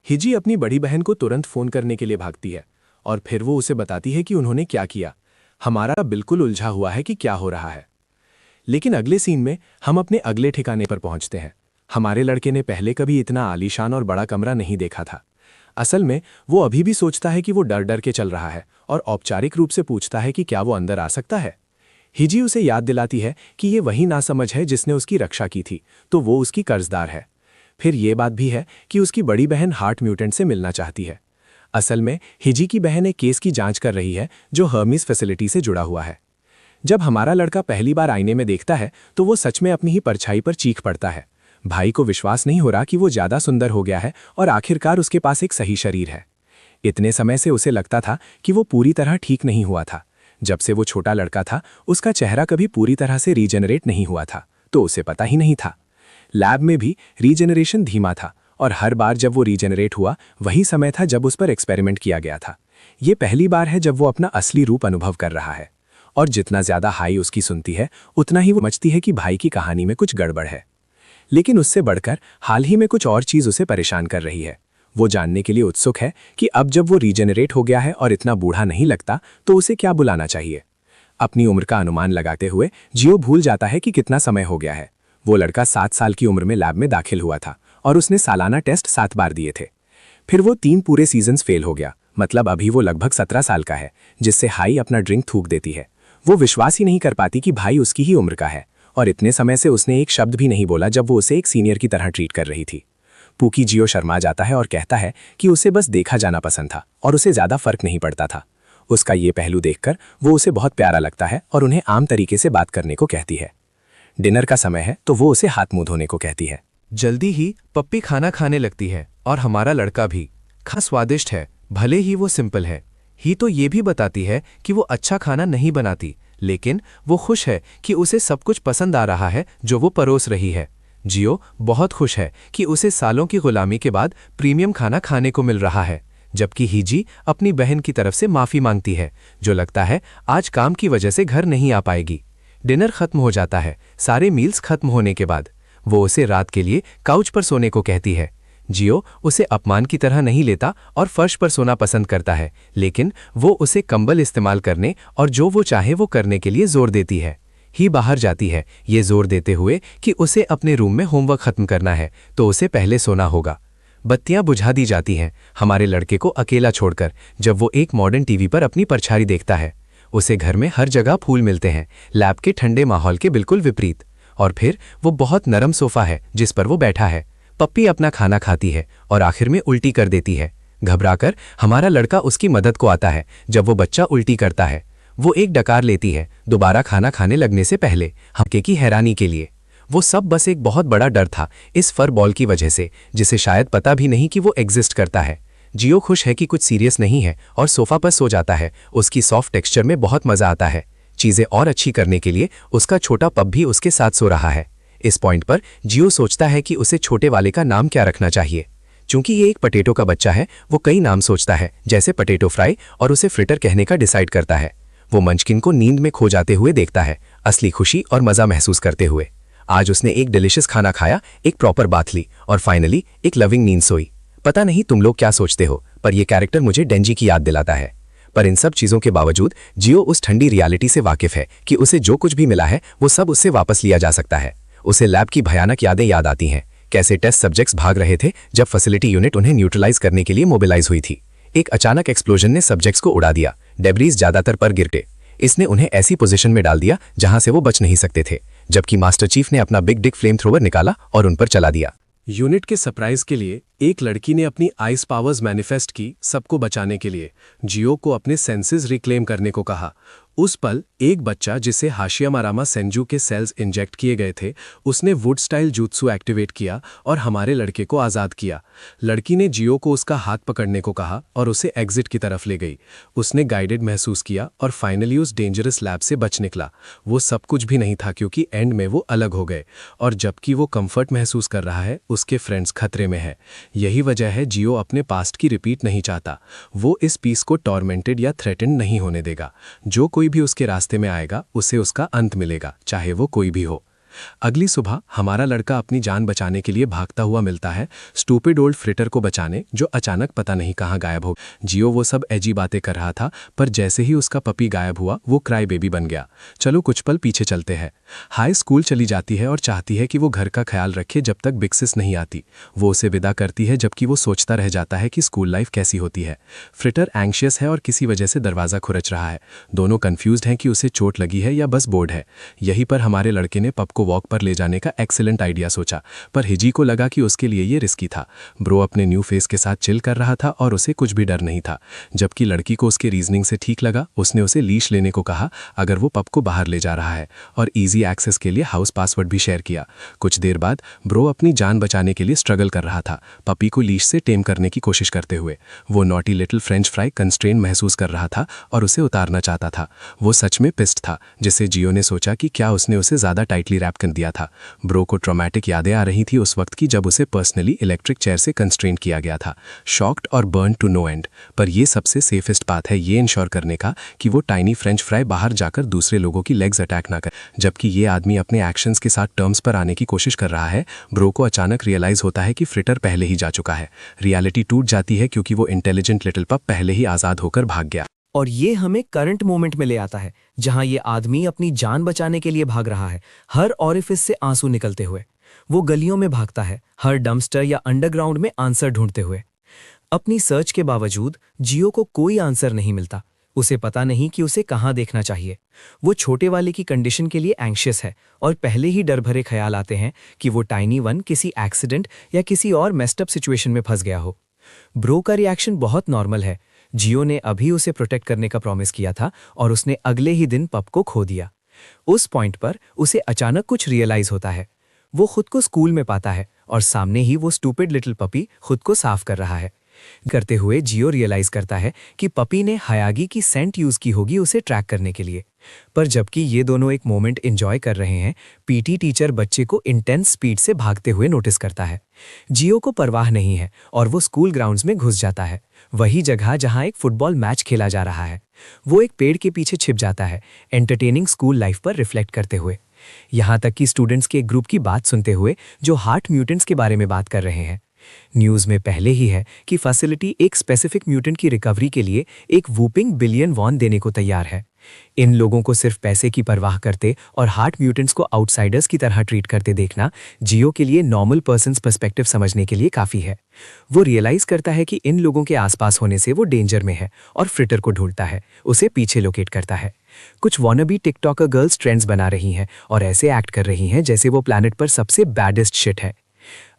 हिजी अपनी बड़ी बहन को तुरंत फोन करने के लिए भागती है और फिर वो उसे बताती है कि उन्होंने क्या किया। हमारा बिल्कुल उलझा हुआ है कि क्या हो रहा है। लेकिन अगले सीन में हम अपने अगले ठिकाने पर पहुंचते हैं। हमारे लड़के ने पहले कभी इतना आलीशान और बड़ा कमरा नहीं देखा था। असल में वो अभी भी सोचता है कि वो डर डर के चल रहा है और औपचारिक रूप से पूछता है कि क्या वो अंदर आ सकता है। हिजी उसे याद दिलाती है कि ये वही नासमझ है जिसने उसकी रक्षा की थी, तो वो उसकी कर्जदार है। फिर ये बात भी है कि उसकी बड़ी बहन हार्ट म्यूटेंट से मिलना चाहती है। असल में हिजी की बहन एक केस की जांच कर रही है जो हर्मीज फैसिलिटी से जुड़ा हुआ है। जब हमारा लड़का पहली बार आईने में देखता है तो वो सच में अपनी ही परछाई पर चीख पड़ता है। भाई को विश्वास नहीं हो रहा कि वो ज्यादा सुंदर हो गया है और आखिरकार उसके पास एक सही शरीर है। इतने समय से उसे लगता था कि वो पूरी तरह ठीक नहीं हुआ था। जब से वो छोटा लड़का था, उसका चेहरा कभी पूरी तरह से रीजेनरेट नहीं हुआ था, तो उसे पता ही नहीं था। लैब में भी रीजेनरेशन धीमा था और हर बार जब वो रीजेनरेट हुआ, वही समय था जब उस पर एक्सपेरिमेंट किया गया था। ये पहली बार है जब वो अपना असली रूप अनुभव कर रहा है और जितना ज्यादा हाई उसकी सुनती है, उतना ही वो समझती है कि भाई की कहानी में कुछ गड़बड़ है। लेकिन उससे बढ़कर हाल ही में कुछ और चीज उसे परेशान कर रही है। वो जानने के लिए उत्सुक है कि अब जब वो रीजेनरेट हो गया है और इतना बूढ़ा नहीं लगता, तो उसे क्या बुलाना चाहिए। अपनी उम्र का अनुमान लगाते हुए जियो भूल जाता है कि कितना समय हो गया है। वो लड़का 7 साल की उम्र में लैब में दाखिल हुआ था और उसने सालाना टेस्ट 7 बार दिए थे। फिर वो 3 पूरे सीजन्स फेल हो गया, मतलब अभी वो लगभग 17 साल का है, जिससे हाई अपना ड्रिंक थूक देती है। वो विश्वास ही नहीं कर पाती कि भाई उसकी ही उम्र का है और इतने समय से उसने एक शब्द भी नहीं बोला जब वो उसे एक सीनियर की तरह ट्रीट कर रही थी। पूकी जियो शर्मा जाता है और कहता है कि उसे बस देखा जाना पसंद था और उसे ज्यादा फर्क नहीं पड़ता था। उसका ये पहलू देखकर वो उसे बहुत प्यारा लगता है और उन्हें आम तरीके से बात करने को कहती है। डिनर का समय है तो वो उसे हाथ मुंह धोने को कहती है। जल्दी ही पप्पी खाना खाने लगती है और हमारा लड़का भी। खाना स्वादिष्ट है, भले ही वो सिंपल है। ही तो ये भी बताती है कि वो अच्छा खाना नहीं बनाती, लेकिन वो खुश है कि उसे सब कुछ पसंद आ रहा है जो वो परोस रही है। जियो बहुत खुश है कि उसे सालों की गुलामी के बाद प्रीमियम खाना खाने को मिल रहा है, जबकि हिजी अपनी बहन की तरफ से माफी मांगती है, जो लगता है आज काम की वजह से घर नहीं आ पाएगी। डिनर खत्म हो जाता है। सारे मील्स खत्म होने के बाद वो उसे रात के लिए काउच पर सोने को कहती है। जियो उसे अपमान की तरह नहीं लेता और फर्श पर सोना पसंद करता है, लेकिन वो उसे कंबल इस्तेमाल करने और जो वो चाहे वो करने के लिए जोर देती है। ही बाहर जाती है, ये जोर देते हुए कि उसे अपने रूम में होमवर्क खत्म करना है तो उसे पहले सोना होगा। बत्तियां बुझा दी जाती हैं हमारे लड़के को अकेला छोड़कर जब वो एक मॉडर्न टीवी पर अपनी परछाई देखता है। उसे घर में हर जगह फूल मिलते हैं, लैब के ठंडे माहौल के बिल्कुल विपरीत। और फिर वो बहुत नरम सोफा है जिस पर वो बैठा है। पप्पी अपना खाना खाती है और आखिर में उल्टी कर देती है। घबराकर हमारा लड़का उसकी मदद को आता है। जब वो बच्चा उल्टी करता है वो एक डकार लेती है दोबारा खाना खाने लगने से पहले, हल्के की हैरानी के लिए। वो सब बस एक बहुत बड़ा डर था इस फर बॉल की वजह से, जिसे शायद पता भी नहीं कि वो एग्जिस्ट करता है। जियो खुश है कि कुछ सीरियस नहीं है और सोफा पर सो जाता है। उसकी सॉफ्ट टेक्सचर में बहुत मजा आता है। चीजें और अच्छी करने के लिए उसका छोटा पप भी उसके साथ सो रहा है। इस पॉइंट पर जियो सोचता है कि उसे छोटे वाले का नाम क्या रखना चाहिए। चूंकि ये एक पटेटो का बच्चा है, वो कई नाम सोचता है जैसे पटेटो फ्राई, और उसे फ्रिटर कहने का डिसाइड करता है। वो मंचकिन को नींद में खो जाते हुए देखता है, असली खुशी और मजा महसूस करते हुए। आज उसने एक डिलिशियस खाना खाया, एक प्रॉपर बाथ ली और फाइनली एक लविंग नींद सोई। पता नहीं तुम लोग क्या सोचते हो, पर यह कैरेक्टर मुझे डेंजी की याद दिलाता है। पर इन सब चीजों के बावजूद जियो उस ठंडी रियलिटी से वाकिफ है कि उसे जो कुछ भी मिला है वो सब उससे वापस लिया जा सकता है। उसे लैब की भयानक यादें याद आती हैं, कैसे टेस्ट सब्जेक्ट्स भाग रहे थे जब फैसिलिटी यूनिट उन्हें न्यूट्रलाइज करने के लिए मोबिलाइज हुई थी। एक अचानक एक्सप्लोजन ने सब्जेक्ट्स को उड़ा दिया, डेब्रीज ज्यादातर पर गिरते। इसने उन्हें ऐसी पोजीशन में डाल दिया जहां से वो बच नहीं सकते थे, जबकि मास्टर चीफ ने अपना बिग डिक फ्लेम थ्रोवर निकाला और उन पर चला दिया।
यूनिट के सरप्राइज के लिए एक लड़की ने अपनी आइस पावर्स मैनिफेस्ट की सबको बचाने के लिए। जियो को अपने सेंसेस रिक्लेम करने को कहा। उस पल एक बच्चा जिसे हाशियामारामा सेंजू के सेल्स इंजेक्ट किए गए थे, उसने वुड स्टाइल जूत्सु एक्टिवेट किया और हमारे लड़के को आज़ाद किया। लड़की ने जियो को उसका हाथ पकड़ने को कहा और उसे एग्जिट की तरफ ले गई। उसने गाइडेड महसूस किया और फाइनली उस डेंजरस लैब से बच निकला। वो सब कुछ भी नहीं था क्योंकि एंड में वो अलग हो गए, और जबकि वो कंफर्ट महसूस कर रहा है उसके फ्रेंड्स खतरे में है। यही वजह है जियो अपने पास्ट की रिपीट नहीं चाहता। वो इस पीस को टॉर्मेंटेड या थ्रेटेंड नहीं होने देगा। जो कोई भी उसके रास्ते में आएगा उसे उसका अंत मिलेगा, चाहे वो कोई भी हो। अगली सुबह हमारा लड़का अपनी जान बचाने के लिए भागता हुआ मिलता है स्टूपिड ओल्ड फ्रिटर को बचाने, जो अचानक पता नहीं कहाँ गायब हो। जियो वो सब एजी बातें कर रहा था, पर जैसे ही उसका पपी गायब हुआ वो क्राई बेबी बन गया। चलो कुछ पल पीछे चलते हैं। हाई स्कूल चली जाती है और चाहती है कि वो घर का ख्याल रखे जब तक बिग सिस नहीं आती। वो उसे विदा करती है जबकि वो सोचता रह जाता है कि स्कूल लाइफ कैसी होती है। फ्रिटर एंग्शियस है और किसी वजह से दरवाज़ा खुरच रहा है। दोनों कन्फ्यूज्ड हैं कि उसे चोट लगी है या बस बोर्ड है। यहीं पर हमारे लड़के ने पप को वॉक पर ले जाने का एक्सीलेंट आइडिया सोचा, पर हिजी को लगा कि उसके लिए ये रिस्की था। ब्रो अपने न्यू फेस के साथ चिल कर रहा था और उसे कुछ भी डर नहीं था, जबकि लड़की को उसके रीजनिंग से ठीक लगा। उसने उसे लीश लेने को कहा अगर वो पप को बाहर ले जा रहा है, और इजी एक्सेस के लिए हाउस पासवर्ड भी शेयर किया। कुछ देर बाद ब्रो अपनी जान बचाने के लिए स्ट्रगल कर रहा था, पपी को लीश से टेम करने की कोशिश करते हुए। वो naughty little French fry constrain महसूस कर रहा था और उसे उतारना चाहता था। वो सच में पिस्ट था, जिससे जियो ने सोचा कि क्या उसने उसे ज्यादा टाइटली रैप कर दिया था। ब्रो को ट्रॉमेटिक यादें आ रही थी उस वक्त की जब उसे पर्सनली इलेक्ट्रिक चेयर से कंस्ट्रेन किया गया था। शॉक्ड और बर्न टू नो एंड, पर यह सबसे सेफेस्ट पाथ है ये इंश्योर करने का कि वो टाइनी फ्रेंच फ्राई बाहर जाकर दूसरे लोगों की लेग्स अटैक ना करे। जबकि ये आदमी अपने एक्शंस के साथ टर्म्स पर आने की कोशिश कर रहा है, ब्रो को अचानक रियलाइज होता है कि फ्रिटर पहले ही जा चुका है। रियलिटी टूट जाती है क्योंकि वो इंटेलिजेंट लिटिल पप पहले ही आजाद होकर भाग गया।
और ये हमें करंट मोमेंट में ले आता है, जहां ये आदमी अपनी जान बचाने के लिए भाग रहा है, हर ऑरिफिस से आंसू निकलते हुए। वो गलियों में भागता है, हर डंपस्टर या अंडरग्राउंड में आंसर ढूंढते हुए। अपनी सर्च के बावजूद जियो को कोई आंसर नहीं मिलता। उसे पता नहीं कि उसे कहाँ देखना चाहिए। वो छोटे वाले की कंडीशन के लिए एंग्शियस है और पहले ही डर भरे ख्याल आते हैं कि वो टाइनी वन किसी एक्सीडेंट या किसी और मेस्ड अप सिचुएशन में फंस गया हो। ब्रो का रिएक्शन बहुत नॉर्मल है। जियो ने अभी उसे प्रोटेक्ट करने का प्रॉमिस किया था और उसने अगले ही दिन पप को खो दिया। उस पॉइंट पर उसे अचानक कुछ रियलाइज होता है। वो खुद को स्कूल में पाता है और सामने ही वो स्टूपिड लिटिल पपी खुद को साफ कर रहा है। करते हुए जियो रियलाइज करता है कि पपी ने हयागी की सेंट यूज की होगी उसे ट्रैक करने के लिए। पर जबकि ये दोनों एक मोमेंट एंजॉय कर रहे हैं, पीटी टीचर बच्चे को इंटेंस स्पीड से भागते हुए नोटिस करता है। जियो को परवाह नहीं है और वो स्कूल ग्राउंड्स में घुस जाता है, वही जगह जहां एक फुटबॉल मैच खेला जा रहा है। वो एक पेड़ के पीछे छिप जाता है, एंटरटेनिंग स्कूल लाइफ पर रिफ्लेक्ट करते हुए। यहाँ तक कि स्टूडेंट्स के एक ग्रुप की बात सुनते हुए जो हार्ट म्यूटेंट्स के बारे में बात कर रहे हैं। न्यूज़ में पहले ही है कि फैसिलिटी एक स्पेसिफिक म्यूटेंट की रिकवरी के लिए एक वूपिंग $1 बिलियन देने को तैयार है। इन लोगों को सिर्फ पैसे की परवाह करते और हार्ट म्यूटेंट्स को आउटसाइडर्स की तरह ट्रीट करते देखना जियो के लिए नॉर्मल पर्सन्स पर्सपेक्टिव समझने के लिए काफ़ी है। वो रियलाइज करता है कि इन लोगों के आसपास होने से वो डेंजर में है और फ्रिटर को ढूंढता है, उसे पीछे लोकेट करता है। कुछ वॉनबी टिकटॉकर गर्ल्स ट्रेंड्स बना रही हैं और ऐसे एक्ट कर रही हैं जैसे वो प्लैनेट पर सबसे बैडेस्ट शिट है।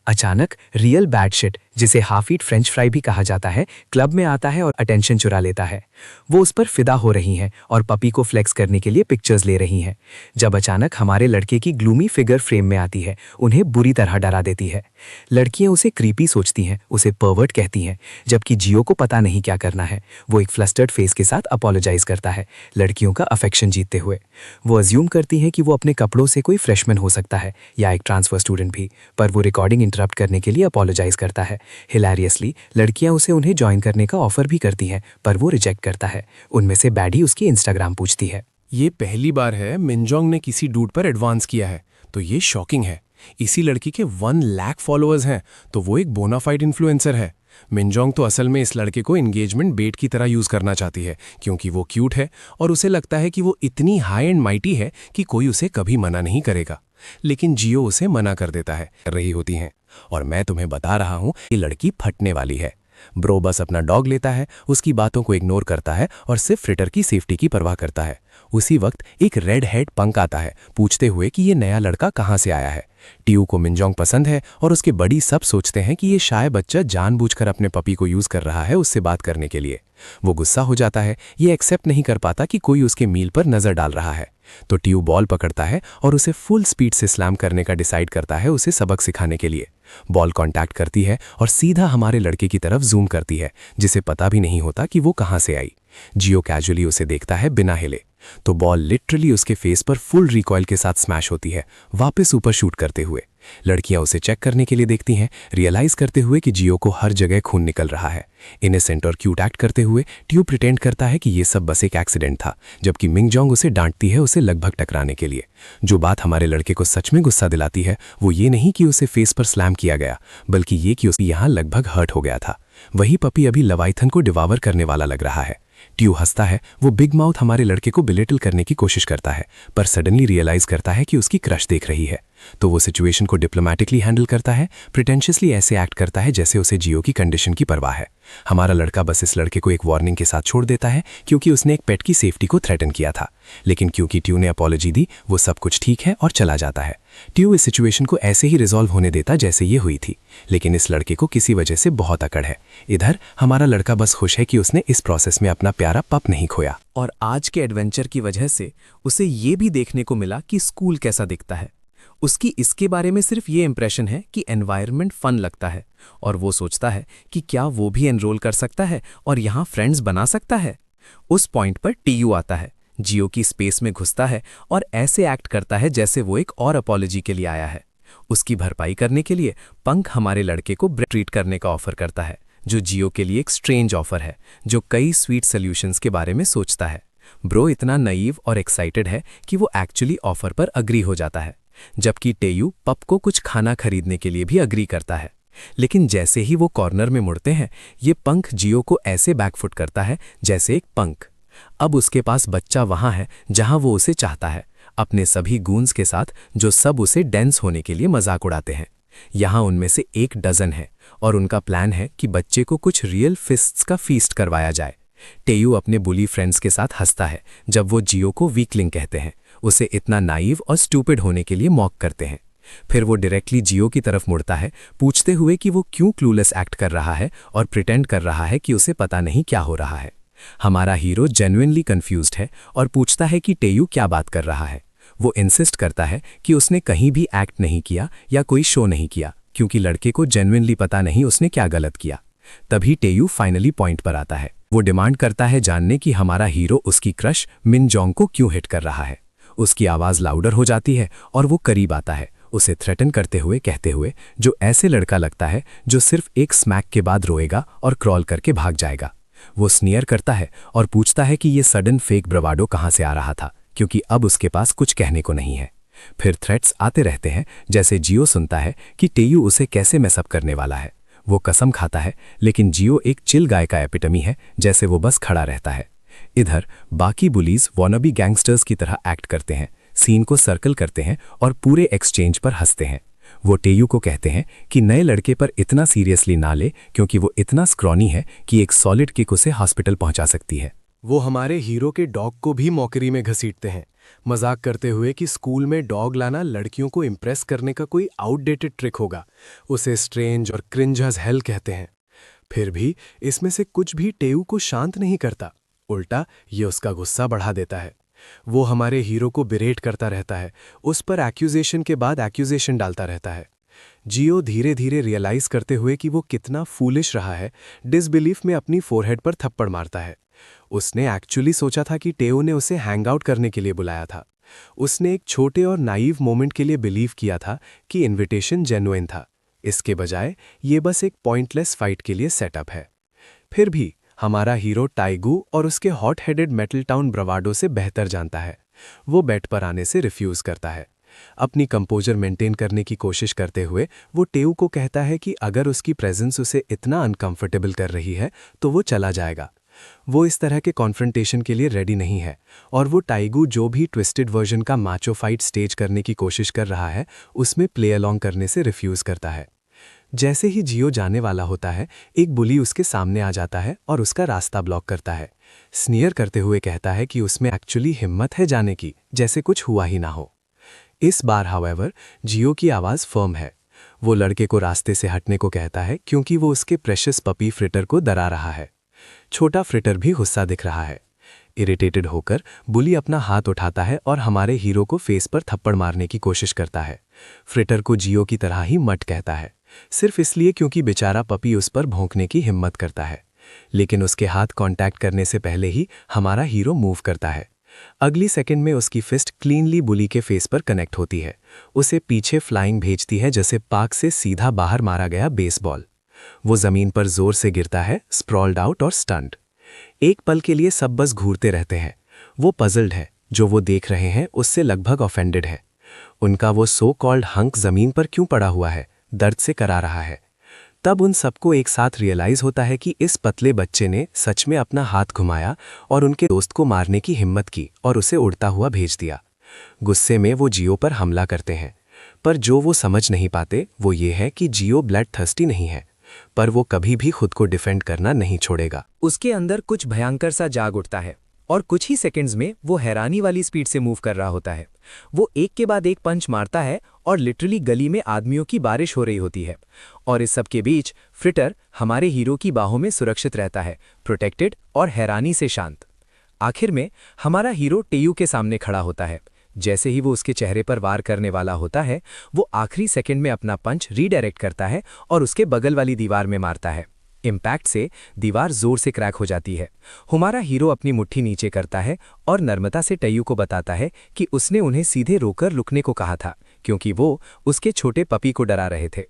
अचानक रियल बैड शिट, जिसे हाफ ईट फ्रेंच फ्राई भी कहा जाता है, क्लब में आता है और अटेंशन चुरा लेता है। वो उस पर फिदा हो रही हैं और पपी को फ्लेक्स करने के लिए पिक्चर्स ले रही हैं, जब अचानक हमारे लड़के की ग्लूमी फिगर फ्रेम में आती है, उन्हें बुरी तरह डरा देती है। लड़कियां उसे क्रीपी सोचती हैं, उसे परवर्ट कहती हैं, जबकि जियो को पता नहीं क्या करना है। वो एक फ्लस्टर्ड फेस के साथ अपोलोजाइज करता है, लड़कियों का अफेक्शन जीतते हुए। वो अज्यूम करती हैं कि वो अपने कपड़ों से कोई फ्रेशमैन हो सकता है या एक ट्रांसफर स्टूडेंट भी, पर वो रिकॉर्डिंग इंटरप्ट करने के लिए अपोलोजाइज करता है। हिलेरियसली लड़कियां उन्हें ज्वाइन करने का ऑफर भी करती हैं, पर वो रिजेक्ट करता है। उनमें से बैडी उसकी इंस्टाग्राम पूछती है।
ये पहली बार है मिनजोंग ने किसी डूड पर एडवांस किया है, तो ये शॉकिंग है। इसी लड़की के 1 लाख फॉलोअर्स हैं, तो वो एक बोनाफाइड इन्फ्लुएंसर है। मिनजोंग तो असल में इस लड़के को एंगेजमेंट बेट की तरह यूज करना चाहती है, क्योंकि वो क्यूट है और उसे लगता है कि वो इतनी हाई एंड माइटी है कि कोई उसे कभी मना नहीं करेगा। लेकिन जियो उसे मना कर देता है, रही होती हैं। और मैं तुम्हें बता रहा हूं, ये लड़की फटने वाली है। ब्रो बस अपना डॉग लेता है, उसकी बातों को इग्नोर करता है और सिर्फ फ्रिटर की सेफ्टी की परवाह करता है। उसी वक्त एक रेड हेड पंक आता है, पूछते हुए कि ये नया लड़का कहाँ से आया है। टियो को मिनजोंग पसंद है और उसके बड़ी सब सोचते हैं कि ये शाय बच्चा जानबूझकर अपने पपी को यूज कर रहा है उससे बात करने के लिए। वो गुस्सा हो जाता है, ये एक्सेप्ट नहीं कर पाता कि कोई उसके मील पर नजर डाल रहा है। तो टियो बॉल पकड़ता है और उसे फुल स्पीड से स्लैम करने का डिसाइड करता है उसे सबक सिखाने के लिए। बॉल कांटेक्ट करती है और सीधा हमारे लड़के की तरफ जूम करती है, जिसे पता भी नहीं होता कि वो कहाँ से आई। जियो कैजुअली उसे देखता है बिना हिले, तो बॉल लिटरली उसके फेस पर फुल रिकॉइल के साथ स्मैश होती है, वापस ऊपर शूट करते हुए। लड़कियां उसे चेक करने के लिए देखती हैं, रियलाइज करते हुए कि जियो को हर जगह खून निकल रहा है। इनोसेंट और क्यूट एक्ट करते हुए टियो प्रिटेंड करता है कि ये सब बस एक एक्सीडेंट था, जबकि मिंगजोंग उसे डांटती है उसे लगभग टकराने के लिए। जो बात हमारे लड़के को सच में गुस्सा दिलाती है वो ये नहीं कि उसे फेस पर स्लैम किया गया, बल्कि ये कि उसे यहाँ लगभग हर्ट हो गया था। वही पपी अभी लवाइथन को डिवावर करने वाला लग रहा है। टियो हंसता है, वो बिग माउथ हमारे लड़के को बिलिटल करने की कोशिश करता है, पर सडनली रियलाइज करता है कि उसकी क्रश देख रही है। तो वो सिचुएशन को डिप्लोमैटिकली हैंडल करता है, प्रिटेंशियसली ऐसे एक्ट करता है जैसे उसे जियो की कंडीशन की परवाह है। हमारा लड़का बस इस लड़के को एक वार्निंग के साथ छोड़ देता है, क्योंकि उसने एक पेट की सेफ्टी को थ्रेटन किया था। लेकिन क्योंकि टियो ने अपॉलॉजी दी, वो सब कुछ ठीक है और चला जाता है। टियो इस सिचुएशन को ऐसे ही रिजॉल्व होने देता जैसे ये हुई थी, लेकिन इस लड़के को किसी वजह से बहुत अकड़ है। इधर हमारा लड़का बस खुश है कि उसने इस प्रोसेस में अपना प्यारा पप नहीं खोया।
और आज के एडवेंचर की वजह से उसे ये भी देखने को मिला कि स्कूल कैसा दिखता है। उसकी इसके बारे में सिर्फ ये इंप्रेशन है कि एनवायरनमेंट फन लगता है, और वो सोचता है कि क्या वो भी एनरोल कर सकता है और यहाँ फ्रेंड्स बना सकता है। उस पॉइंट पर टीयू आता है, जियो की स्पेस में घुसता है और ऐसे एक्ट करता है जैसे वो एक और अपॉलॉजी के लिए आया है। उसकी भरपाई करने के लिए पंक हमारे लड़के को ट्रीट करने का ऑफर करता है, जो जियो के लिए एक स्ट्रेंज ऑफर है, जो कई स्वीट सॉल्यूशंस के बारे में सोचता है। ब्रो इतना नईव और एक्साइटेड है कि वो एक्चुअली ऑफर पर अग्री हो जाता है, जबकि टेयू पप को कुछ खाना खरीदने के लिए भी अग्री करता है। लेकिन जैसे ही वो कॉर्नर में मुड़ते हैं, ये पंख जियो को ऐसे बैकफुट करता है जैसे एक पंख। अब उसके पास बच्चा वहां है जहां वो उसे चाहता है, अपने सभी गूंज के साथ, जो सब उसे डेंस होने के लिए मजाक उड़ाते हैं। यहाँ उनमें से 1 डजन है और उनका प्लान है कि बच्चे को कुछ रियल फिस्ट्स का फीस्ट करवाया जाए। टेयू अपने बुली फ्रेंड्स के साथ हंसता है जब वो जियो को वीकलिंग कहते हैं, उसे इतना नाइव और स्टूपिड होने के लिए मॉक करते हैं। फिर वो डायरेक्टली जियो की तरफ मुड़ता है, पूछते हुए कि वो क्यों क्लूलेस एक्ट कर रहा है और प्रिटेंड कर रहा है कि उसे पता नहीं क्या हो रहा है। हमारा हीरो जेन्युइनली कंफ्यूज्ड है और पूछता है कि टेयू क्या बात कर रहा है। वो इंसिस्ट करता है कि उसने कहीं भी एक्ट नहीं किया या कोई शो नहीं किया, क्योंकि लड़के को जेन्युइनली पता नहीं उसने क्या गलत किया। तभी टेयू फाइनली पॉइंट पर आता है। वो डिमांड करता है जानने कि हमारा हीरो उसकी क्रश मिनजोंग को क्यों हिट कर रहा है। उसकी आवाज़ लाउडर हो जाती है और वो करीब आता है, उसे थ्रेटन करते हुए कहते हुए, जो ऐसे लड़का लगता है जो सिर्फ एक स्मैक के बाद रोएगा और क्रॉल करके भाग जाएगा। वो स्नियर करता है और पूछता है कि ये सडन फेक ब्रवाडो कहाँ से आ रहा था, क्योंकि अब उसके पास कुछ कहने को नहीं है। फिर थ्रेट्स आते रहते हैं, जैसे जियो सुनता है कि टेयू उसे कैसे मैसअप करने वाला है। वो कसम खाता है, लेकिन जियो एक चिल गाय का एपिटमी है, जैसे वो बस खड़ा रहता है।
इधर बाकी बुलीज वॉनबी गैंगस्टर्स की तरह एक्ट करते हैं, सीन को सर्कल करते हैं और पूरे एक्सचेंज पर हंसते हैं। वो टेयू को कहते हैं कि नए लड़के पर इतना सीरियसली ना ले क्योंकि वो इतना स्क्रॉनी है कि एक सॉलिड किक उसे हॉस्पिटल पहुंचा सकती है।
वो हमारे हीरो के डॉग को भी मौकरी में घसीटते हैं, मजाक करते हुए कि स्कूल में डॉग लाना लड़कियों को इम्प्रेस करने का कोई आउटडेटेड ट्रिक होगा। उसे स्ट्रेंज और क्रिंज एज हेल कहते हैं। फिर भी इसमें से कुछ भी टेयू को शांत नहीं करता, उल्टा ये उसका गुस्सा बढ़ा देता है। वो हमारे हीरो को बिरेट करता रहता है, उस पर एक्यूजेशन के बाद एक्यूजेशन डालता रहता है। जियो धीरे धीरे रियलाइज करते हुए कि वो कितना फूलिश रहा है, डिसबिलीफ में अपनी फोरहेड पर थप्पड़ मारता है। उसने एक्चुअली सोचा था कि टेओ ने उसे हैंग आउट करने के लिए बुलाया था। उसने एक छोटे और नाइव मोमेंट के लिए बिलीव किया था कि इन्विटेशन जेन्युइन था। इसके बजाय ये बस एक पॉइंटलेस फाइट के लिए सेटअप है। फिर भी हमारा हीरो टाइगू और उसके हॉट हेडेड मेटल टाउन ब्रवाडो से बेहतर जानता है। वो बेड पर आने से रिफ्यूज करता है। अपनी कंपोजर मेंटेन करने की कोशिश करते हुए वो टेऊ को कहता है कि अगर उसकी प्रेजेंस उसे इतना अनकंफर्टेबल कर रही है तो वो चला जाएगा। वो इस तरह के कॉन्फ्रंटेशन के लिए रेडी नहीं है और वो टाइगू जो भी ट्विस्टेड वर्जन का माचो फाइट स्टेज करने की कोशिश कर रहा है उसमें प्ले अलोंग करने से रिफ्यूज करता है। जैसे ही जियो जाने वाला होता है, एक बुली उसके सामने आ जाता है और उसका रास्ता ब्लॉक करता है। स्नियर करते हुए कहता है कि उसमें एक्चुअली हिम्मत है जाने की, जैसे कुछ हुआ ही ना हो। इस बार हाउएवर जियो की आवाज़ फर्म है। वो लड़के को रास्ते से हटने को कहता है क्योंकि वो उसके प्रेशियस पपी फ्रिटर को डरा रहा है। छोटा फ्रिटर भी गुस्सा दिख रहा है। इरिटेटेड होकर बुली अपना हाथ उठाता है और हमारे हीरो को फेस पर थप्पड़ मारने की कोशिश करता है। फ्रिटर को जियो की तरह ही मट कहता है, सिर्फ इसलिए क्योंकि बेचारा पपी उस पर भौंकने की हिम्मत करता है। लेकिन उसके हाथ कांटेक्ट करने से पहले ही हमारा हीरो मूव करता है। अगली सेकंड में उसकी फिस्ट क्लीनली बुली के फेस पर कनेक्ट होती है, उसे पीछे फ्लाइंग भेजती है जैसे पार्क से सीधा बाहर मारा गया बेसबॉल। वो जमीन पर जोर से गिरता है, स्प्रॉल्ड आउट और स्टंड। एक पल के लिए सब बस घूरते रहते हैं। वो पजल्ड है, जो वो देख रहे हैं उससे लगभग ऑफेंडेड है। उनका वो सो कॉल्ड हंक जमीन पर क्यों पड़ा हुआ है, दर्द से करा रहा है। तब उन सबको एक साथ रियलाइज होता है कि इस पतले बच्चे ने सच में अपना हाथ घुमाया और उनके दोस्त को मारने की हिम्मत की और उसे उड़ता हुआ भेज दिया। गुस्से में वो जियो पर हमला करते हैं, पर जो वो समझ नहीं पाते वो ये है कि जियो ब्लड थर्स्टी नहीं है, पर वो कभी भी खुद को डिफेंड करना नहीं छोड़ेगा।
उसके अंदर कुछ भयंकर सा जाग उठता है और कुछ ही सेकंड्स में वो हैरानी वाली स्पीड से मूव कर रहा होता है। वो एक के बाद एक पंच मारता है और लिटरली गली में आदमियों की बारिश हो रही होती है। और इस सब के बीच फ्रिटर हमारे हीरो की बाहों में सुरक्षित रहता है, प्रोटेक्टेड और हैरानी से शांत। आखिर में हमारा हीरो टेयू के सामने खड़ा होता है। जैसे ही वो उसके चेहरे पर वार करने वाला होता है, वो आखिरी सेकंड में अपना पंच रीडायरेक्ट करता है और उसके बगल वाली दीवार में मारता है। इम्पैक्ट से दीवार जोर से क्रैक हो जाती है। हमारा हीरो अपनी मुट्ठी नीचे करता है और नर्मता से टेयू को बताता है कि उसने उन्हें सीधे रोकर रुकने को कहा था क्योंकि वो उसके छोटे पपी को डरा रहे थे।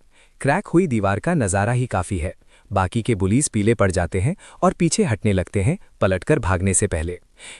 क्रैक हुई दीवार का नज़ारा ही काफ़ी है। बाकी के बुलीज पीले पड़ जाते हैं और पीछे हटने लगते हैं, पलटकर भागने से पहले।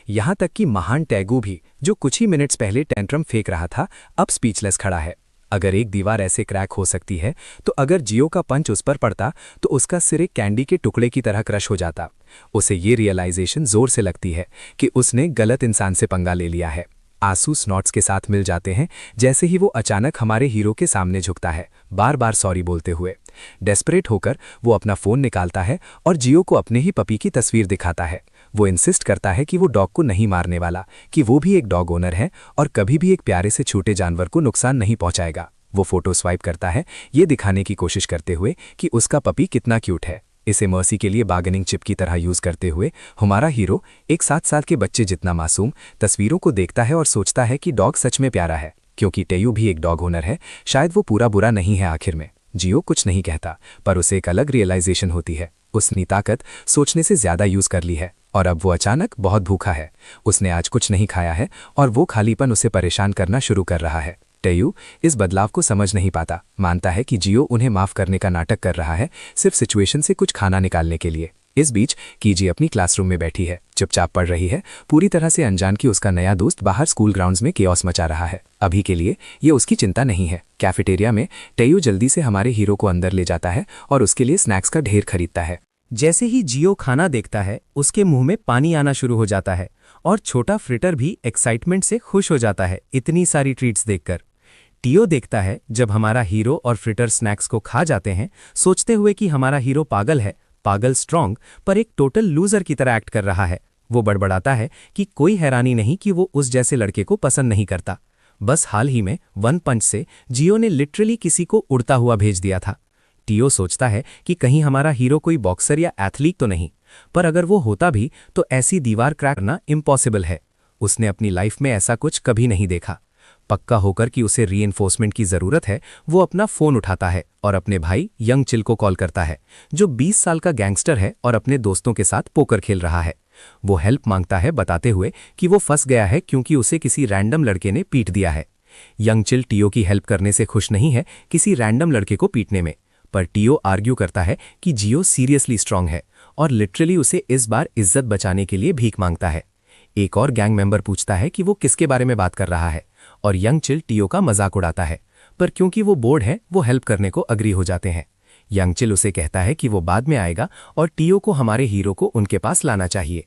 यहाँ तक कि महान टैगू भी, जो कुछ ही मिनट्स पहले टेंट्रम फेंक रहा था, अब स्पीचलेस खड़ा है। अगर एक दीवार ऐसे क्रैक हो सकती है तो अगर जियो का पंच उस पर पड़ता तो उसका सिर एक कैंडी के टुकड़े की तरह क्रश हो जाता। उसे ये रियलाइजेशन जोर से लगती है कि उसने गलत इंसान से पंगा ले लिया है। आंसू स्नॉट्स के साथ मिल जाते हैं जैसे ही वो अचानक हमारे हीरो के सामने झुकता है, बार बार सॉरी बोलते हुए। डेस्परेट होकर वो अपना फ़ोन निकालता है और जियो को अपने ही पपी की तस्वीर दिखाता है। वो इंसिस्ट करता है कि वो डॉग को नहीं मारने वाला, कि वो भी एक डॉग ओनर है और कभी भी एक प्यारे से छोटे जानवर को नुकसान नहीं पहुंचाएगा। वो फोटो स्वाइप करता है, ये दिखाने की कोशिश करते हुए कि उसका पपी कितना क्यूट है। इसे मर्सी के लिए बार्गेनिंग चिप की तरह यूज करते हुए हमारा हीरो एक 7 साल के बच्चे जितना मासूम तस्वीरों को देखता है और सोचता है कि डॉग सच में प्यारा है। क्योंकि टेयू भी एक डॉग ओनर है, शायद वो पूरा बुरा नहीं है। आखिर में जियो कुछ नहीं कहता, पर उसे एक अलग रियलाइजेशन होती है। उसने ताकत सोचने से ज्यादा यूज कर ली है और अब वो अचानक बहुत भूखा है। उसने आज कुछ नहीं खाया है और वो खालीपन उसे परेशान करना शुरू कर रहा है। टेयू इस बदलाव को समझ नहीं पाता, मानता है कि जियो उन्हें माफ करने का नाटक कर रहा है, सिर्फ सिचुएशन से कुछ खाना निकालने के लिए। इस बीच कीजी अपनी क्लासरूम में बैठी है, चुपचाप पढ़ रही है, पूरी तरह से अनजान कि उसका नया दोस्त बाहर स्कूल ग्राउंड्स में केओस मचा रहा है। अभी के लिए ये उसकी चिंता नहीं है। कैफेटेरिया में टेयू जल्दी से हमारे हीरो को अंदर ले जाता है और उसके लिए स्नैक्स का ढेर खरीदता है। जैसे ही जियो खाना देखता है उसके मुंह में पानी आना शुरू हो जाता है और छोटा फ्रिटर भी एक्साइटमेंट से खुश हो जाता है इतनी सारी ट्रीट्स देखकर। टियो देखता है जब हमारा हीरो और फ्रिटर स्नैक्स को खा जाते हैं, सोचते हुए कि हमारा हीरो पागल है, पागल स्ट्रांग पर एक टोटल लूजर की तरह एक्ट कर रहा है। वो बड़बड़ाता है कि कोई हैरानी नहीं कि वो उस जैसे लड़के को पसंद नहीं करता। बस हाल ही में वन पंच से जियो ने लिटरली किसी को उड़ता हुआ भेज दिया था। टियो सोचता है कि कहीं हमारा हीरो कोई बॉक्सर या एथलीट तो नहीं, पर अगर वो होता भी तो ऐसी दीवार क्रैक करना इम्पॉसिबल है। उसने अपनी लाइफ में ऐसा कुछ कभी नहीं देखा। पक्का होकर कि उसे रीइंफोर्समेंट की जरूरत है, वो अपना फोन उठाता है और अपने भाई यंग चिल को कॉल करता है, जो 20 साल का गैंगस्टर है और अपने दोस्तों के साथ पोकर खेल रहा है। वो हेल्प मांगता है, बताते हुए कि वो फंस गया है क्योंकि उसे किसी रैंडम लड़के ने पीट दिया है। यंग चिल टियो की हेल्प करने से खुश नहीं है, किसी रैंडम लड़के को पीटने में। पर टियो आर्ग्यू करता है कि जियो सीरियसली स्ट्रांग है और लिटरली उसे इस बार इज्जत बचाने के लिए भीख मांगता है। एक और गैंग मेंबर पूछता है कि वो किसके बारे में बात कर रहा है और यंग चिल टियो का मजाक उड़ाता है, पर क्योंकि वो बोर्ड है वो हेल्प करने को अग्री हो जाते हैं। यंग चिल उसे कहता है कि वो बाद में आएगा और टियो को हमारे हीरो को उनके पास लाना चाहिए।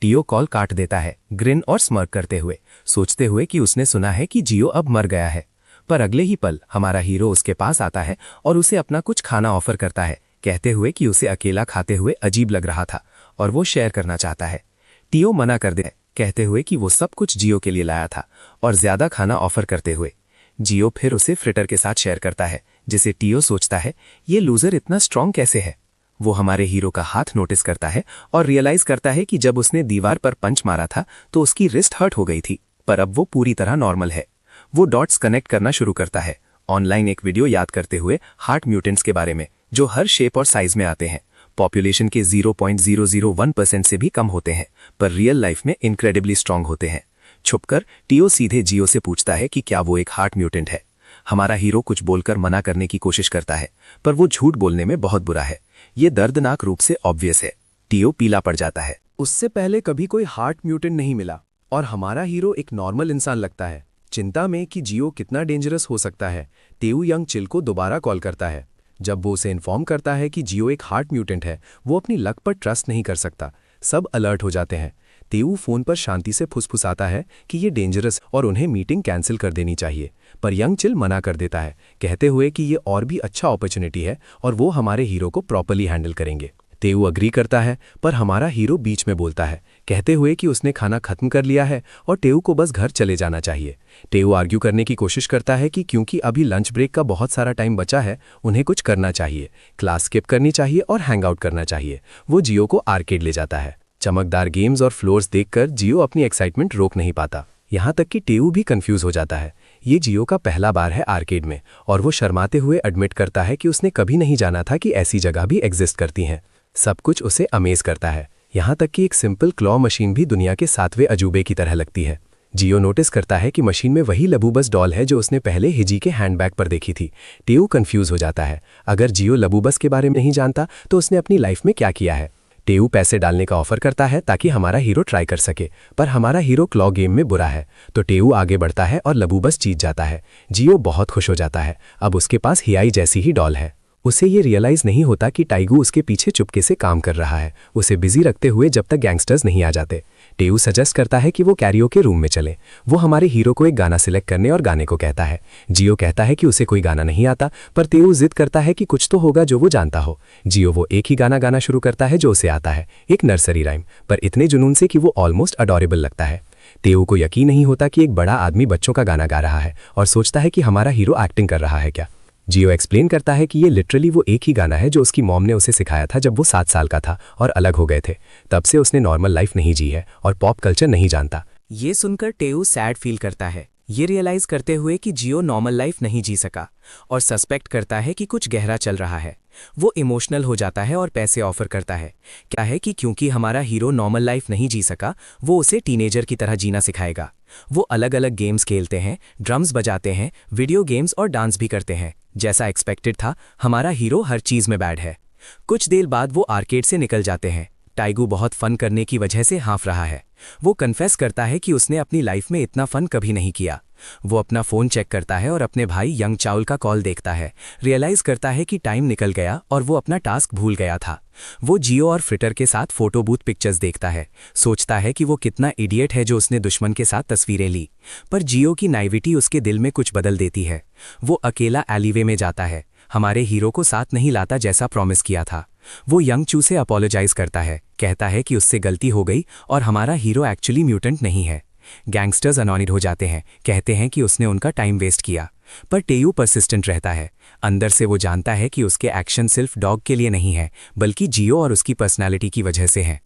टियो कॉल काट देता है, ग्रिन और स्मर्क करते हुए, सोचते हुए कि उसने सुना है कि जियो अब मर गया है। पर अगले ही पल हमारा हीरो उसके पास आता है और उसे अपना कुछ खाना ऑफर करता है, कहते हुए कि उसे अकेला खाते हुए अजीब लग रहा था और वो शेयर करना चाहता है। टियो मना कर दे, कहते हुए कि वो सब कुछ जियो के लिए लाया था और ज्यादा खाना ऑफर करते हुए। जियो फिर उसे फ्रिटर के साथ शेयर करता है, जिसे टियो सोचता है ये लूजर इतना स्ट्रांग कैसे है। वो हमारे हीरो का हाथ नोटिस करता है और रियलाइज करता है कि जब उसने दीवार पर पंच मारा था तो उसकी रिस्ट हर्ट हो गई थी, पर अब वो पूरी तरह नॉर्मल है। वो डॉट्स कनेक्ट करना शुरू करता है, ऑनलाइन एक वीडियो याद करते हुए हार्ट म्यूटेंट्स के बारे में, जो हर शेप और साइज में आते हैं। पॉपुलेशन के 0.001% से भी कम होते हैं, पर रियल लाइफ में इनक्रेडिबली स्ट्रांग होते हैं। छुपकर टियो सीधे जियो से पूछता है कि क्या वो एक हार्ट म्यूटेंट है। हमारा हीरो कुछ बोलकर मना करने की कोशिश करता है, पर वो झूठ बोलने में बहुत बुरा है। ये दर्दनाक रूप से ऑब्वियस है। टियो पीला पड़ जाता है।
उससे पहले कभी कोई हार्ट म्यूटेंट नहीं मिला और हमारा हीरो एक नॉर्मल इंसान लगता है। चिंता में कि जियो कितना डेंजरस हो सकता है, टेऊ यंग चिल को दोबारा कॉल करता है। जब वो उसे इन्फॉर्म करता है कि जियो एक हार्ट म्यूटेंट है, वो अपनी लक पर ट्रस्ट नहीं कर सकता। सब अलर्ट हो जाते हैं। टेऊ फोन पर शांति से फुसफुसाता है कि ये डेंजरस और उन्हें मीटिंग कैंसिल कर देनी चाहिए, पर यंग चिल मना कर देता है, कहते हुए कि ये और भी अच्छा अपॉर्चुनिटी है और वो हमारे हीरो को प्रॉपर्ली हैंडल करेंगे। टेऊ अग्री करता है, पर हमारा हीरो बीच में बोलता है, कहते हुए कि उसने खाना खत्म कर लिया है और टेऊ को बस घर चले जाना चाहिए। टेऊ आर्ग्यू करने की कोशिश करता है कि क्योंकि अभी लंच ब्रेक का बहुत सारा टाइम बचा है, उन्हें कुछ करना चाहिए, क्लास स्किप करनी चाहिए और हैंग आउट करना चाहिए। वो जियो को आर्केड ले जाता है। चमकदार गेम्स और फ्लोर्स देखकर जियो अपनी एक्साइटमेंट रोक नहीं पाता। यहाँ तक कि टेऊ भी कंफ्यूज हो जाता है। ये जियो का पहला बार है आर्केड में और वो शर्माते हुए एडमिट करता है कि उसने कभी नहीं जाना था कि ऐसी जगह भी एग्जिस्ट करती हैं। सब कुछ उसे अमेज करता है, यहाँ तक कि एक सिंपल क्लॉ मशीन भी दुनिया के 7वें अजूबे की तरह लगती है। जियो नोटिस करता है कि मशीन में वही लबूबस डॉल है जो उसने पहले हिजी के हैंडबैग पर देखी थी। टेऊ कंफ्यूज हो जाता है। अगर जियो लबूबस के बारे में नहीं जानता तो उसने अपनी लाइफ में क्या किया है। टेऊ पैसे डालने का ऑफर करता है ताकि हमारा हीरो ट्राई कर सके, पर हमारा हीरो क्लॉ गेम में बुरा है, तो टेऊ आगे बढ़ता है और लबूबस जीत जाता है। जियो बहुत खुश हो जाता है, अब उसके पास हियाई जैसी ही डॉल है। उसे ये रियलाइज नहीं होता कि टाइगू उसके पीछे चुपके से काम कर रहा है, उसे बिजी रखते हुए जब तक गैंगस्टर्स नहीं आ जाते। टेऊ सजेस्ट करता है कि वो कैरियोके रूम में चले। वो हमारे हीरो को एक गाना सिलेक्ट करने और गाने को कहता है। जियो कहता है कि उसे कोई गाना नहीं आता, पर टेऊ जिद करता है कि कुछ तो होगा जो वो जानता हो। जियो वो एक ही गाना गाना शुरू करता है जो उसे आता है, एक नर्सरी राइम, पर इतने जुनून से कि वो ऑलमोस्ट अडोरेबल लगता है। टेऊ को यकीन नहीं होता कि एक बड़ा आदमी बच्चों का गाना गा रहा है और सोचता है कि हमारा हीरो एक्टिंग कर रहा है क्या। जियो एक्सप्लेन करता है कि ये लिटरली वो एक ही गाना है जो उसकी मॉम ने उसे सिखाया था जब वो 7 साल का था और अलग हो गए थे। तब से उसने नॉर्मल लाइफ नहीं जी है और पॉप कल्चर नहीं जानता।
ये सुनकर टेऊ सैड फील करता है, ये रियलाइज करते हुए कि जियो नॉर्मल लाइफ नहीं जी सका, और सस्पेक्ट करता है कि कुछ गहरा चल रहा है। वो इमोशनल हो जाता है और पैसे ऑफर करता है। क्या है कि क्योंकि हमारा हीरो नॉर्मल लाइफ नहीं जी सका, वो उसे टीनेजर की तरह जीना सिखाएगा। वो अलग अलग गेम्स खेलते हैं, ड्रम्स बजाते हैं, वीडियो गेम्स और डांस भी करते हैं। जैसा एक्सपेक्टेड था, हमारा हीरो हर चीज में बैड है। कुछ देर बाद वो आर्केड से निकल जाते हैं। टाइगू बहुत फन करने की वजह से हाँफ रहा है। वो कन्फेस करता है कि उसने अपनी लाइफ में इतना फन कभी नहीं किया। वो अपना फ़ोन चेक करता है और अपने भाई यंग चाउल का कॉल देखता है। रियलाइज़ करता है कि टाइम निकल गया और वो अपना टास्क भूल गया था। वो जियो और फ्रिटर के साथ फोटो बूथ पिक्चर्स देखता है। सोचता है कि वो कितना इडियट है जो उसने दुश्मन के साथ तस्वीरें ली। पर जियो की नाइविटी उसके दिल में कुछ बदल देती है। वो अकेला एलीवे में जाता है, हमारे हीरो को साथ नहीं लाता जैसा प्रॉमिस किया था। वो यंग चू से अपोलोजाइज करता है, कहता है कि उससे गलती हो गई और हमारा हीरो एक्चुअली म्यूटेंट नहीं है। गैंगस्टर्स अनॉनिड हो जाते हैं, कहते हैं कि उसने उनका टाइम वेस्ट किया। पर टेयू परसिस्टेंट रहता है। अंदर से वो जानता है कि उसके एक्शन सिर्फ डॉग के लिए नहीं है, बल्कि जियो और उसकी पर्सनालिटी की वजह से हैं।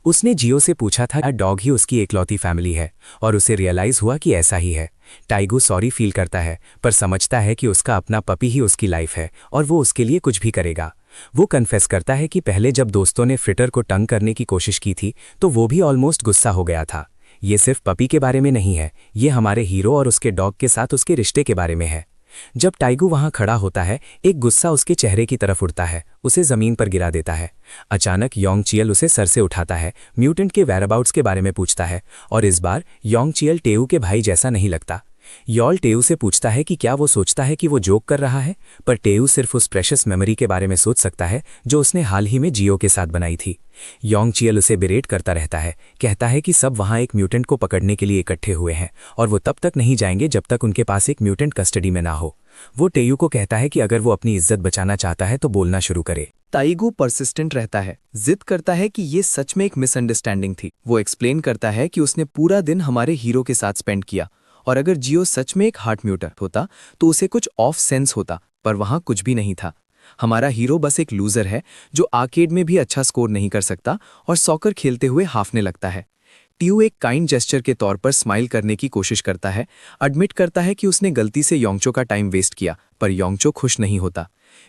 उसने जियो से पूछा था डॉग ही उसकी एकलौती फैमिली है, और उसे रियलाइज़ हुआ कि ऐसा ही है। टाइगू सॉरी फील करता है, पर समझता है कि उसका अपना पपी ही उसकी लाइफ है और वो उसके लिए कुछ भी करेगा। वो कन्फेस करता है कि पहले जब दोस्तों ने फ्रिटर को टंग करने की कोशिश की थी तो वो भी ऑलमोस्ट गुस्सा हो गया था। ये सिर्फ पपी के बारे में नहीं है, ये हमारे हीरो और उसके डॉग के साथ उसके रिश्ते के बारे में है। जब टाइगू वहां खड़ा होता है, एक गुस्सा उसके चेहरे की तरफ उड़ता है, उसे जमीन पर गिरा देता है। अचानक योंग चियल उसे सर से उठाता है, म्यूटेंट के वेयरअबाउट्स के बारे में पूछता है, और इस बार योंग चियल टेयू के भाई जैसा नहीं लगता। यॉल टेयू से पूछता है कि क्या वो सोचता है कि वो जोक कर रहा है, पर टेयू सिर्फ उस प्रेशियस मेमोरी के बारे में सोच सकता है जो उसने हाल ही में जियो के साथ बनाई थी। योंग चियल उसे बिरेट करता रहता है, कहता है कि सब वहाँ एक म्यूटेंट को पकड़ने के लिए इकट्ठे हुए हैं और वो तब तक नहीं जाएंगे जब तक उनके पास एक म्यूटेंट कस्टडी में ना हो। वो टेयू को कहता है कि अगर वो अपनी इज्जत बचाना चाहता है तो बोलना शुरू करे।
टाइगू परसिस्टेंट रहता है, जिद करता है कि ये सच में एक मिसअंडरस्टैंडिंग थी। वो एक्सप्लेन करता है कि उसने पूरा दिन हमारे हीरो के साथ स्पेंड किया और अगर जियो सच में एक हार्ट म्यूटेंट होता तो उसे कुछ ऑफ सेंस होता, पर वहां कुछ भी नहीं था। हमारा हीरो बस एक लूजर है जो आर्केड में भी अच्छा स्कोर नहीं कर सकता और सॉकर खेलते हुए हाफने लगता है। टियो एक काइंड जेस्चर के तौर पर स्माइल करने की कोशिश करता है, एडमिट करता है कि उसने गलती से योंगचो का टाइम वेस्ट किया, पर योंगचो खुश नहीं होता।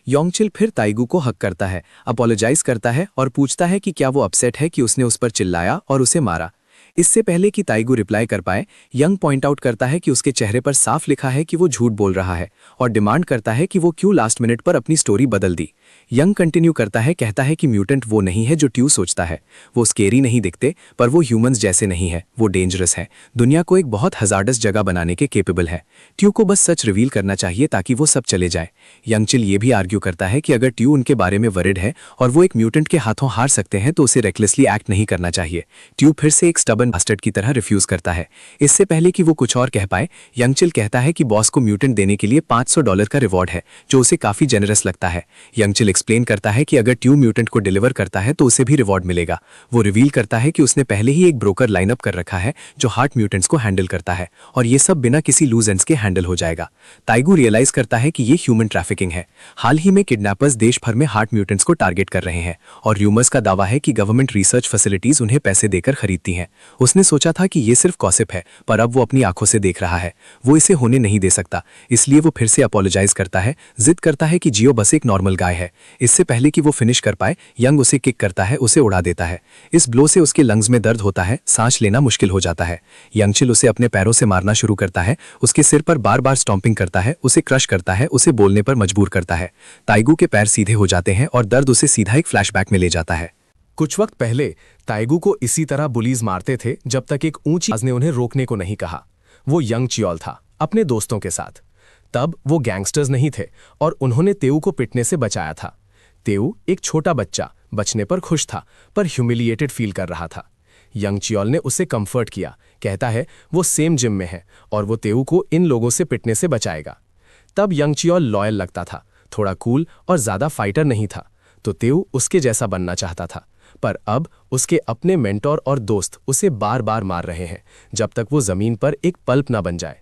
योंगचिल फिर टाइगू को हक करता है, अपोलोजाइज करता है और पूछता है कि क्या वो अपसेट है कि उसने उस पर चिल्लाया और उसे मारा। इससे पहले कि टाइगू रिप्लाई कर पाए, यंग पॉइंट आउट करता है कि उसके चेहरे पर साफ लिखा है कि वो झूठ बोल रहा है और डिमांड करता है कि वो क्यों लास्ट मिनट पर अपनी स्टोरी बदल दी। यंग कंटिन्यू करता है, कहता है कि म्यूटेंट वो नहीं है जो ट्यू सोचता है। वो स्केरी नहीं दिखते, पर वो ह्यूमंस जैसे नहीं है, वो डेंजरस है, दुनिया को एक बहुत हजार्डस जगह बनाने के केपेबल है। ट्यू को बस सच रिवील करना चाहिए ताकि वो सब चले जाए। यंगचिल ये भी आर्ग्यू करता है कि अगर ट्यू उनके बारे में वरिड है और वो एक म्यूटेंट के हाथों हार सकते हैं तो उसे रेकलेसली एक्ट नहीं करना चाहिए। ट्यू फिर से एक स्टबन बास्टर्ड की तरह रिफ्यूज करता है। इससे पहले कि वो कुछ और कह पाए, यंगचिल कहता है कि बॉस को म्यूटेंट देने के लिए $500 का रिवॉर्ड है, जो उसे काफी जेनरस लगता है। यंगचिल एक्सप्लेन करता है कि अगर ट्यू म्यूटेंट को डिलीवर करता है तो उसे भी रिवॉर्ड मिलेगा। वो रिवील करता है कि उसने पहले ही एक ब्रोकर लाइनअप कर रखा है जो हार्ट म्यूटेंट्स को हैंडल करता है और ये सब बिना किसी लूज एंड्स के हैंडल हो जाएगा। टाइगू रियलाइज करता है कि ये ह्यूमन ट्रैफिकिंग है। हाल ही में किडनैपर्स देश भर में हार्ट म्यूटेंट्स को टारगेट कर रहे हैं और र्यूमर्स का दावा है कि गवर्नमेंट रिसर्च फैसिलिटीज उन्हें पैसे देकर खरीदती हैं। उसने सोचा था कि ये सिर्फ गॉसिप है, पर अब वो अपनी आंखों से देख रहा है। वो इसे होने नहीं दे सकता, इसलिए वो फिर से अपोलोजाइज करता है, जिद करता है कि जियो बस एक नॉर्मल गाय है। इससे पहले कि वो फिनिश कर पाए, यंग उसे किक करता है, उसे उड़ा देता है। इस ब्लो से उसके लंग्स में दर्द होता है, सांस लेना मुश्किल हो जाता है। यंगचिल उसे अपने पैरों से मारना शुरू करता है, उसके सिर पर बार बार स्टॉम्पिंग करता है, उसे क्रश करता है, उसे बोलने पर मजबूर करता है। टाइगू के पैर सीधे हो जाते हैं और दर्द उसे सीधा एक फ्लैशबैक में ले जाता है।
कुछ वक्त पहले टाइगू को इसी तरह बुलीज मारते थे जब तक एक ऊंची आवाज ने उन्हें रोकने को नहीं कहा। वो यंग चियोल था, अपने दोस्तों के साथ। तब वो गैंगस्टर्स नहीं थे और उन्होंने तेऊ को पिटने से बचाया था। तेऊ एक छोटा बच्चा, बचने पर खुश था, पर ह्यूमिलिएटेड फील कर रहा था। यंग चियोल ने उसे कंफर्ट किया, कहता है वो सेम जिम में है और वो तेऊ को इन लोगों से पिटने से बचाएगा। तब यंग चियोल लॉयल लगता था, थोड़ा कूल और ज्यादा फाइटर नहीं था, तो तेऊ उसके जैसा बनना चाहता था। पर अब उसके अपने मेंटोर और दोस्त उसे बार बार मार रहे हैं जब तक वो जमीन पर एक पल्प ना बन जाए।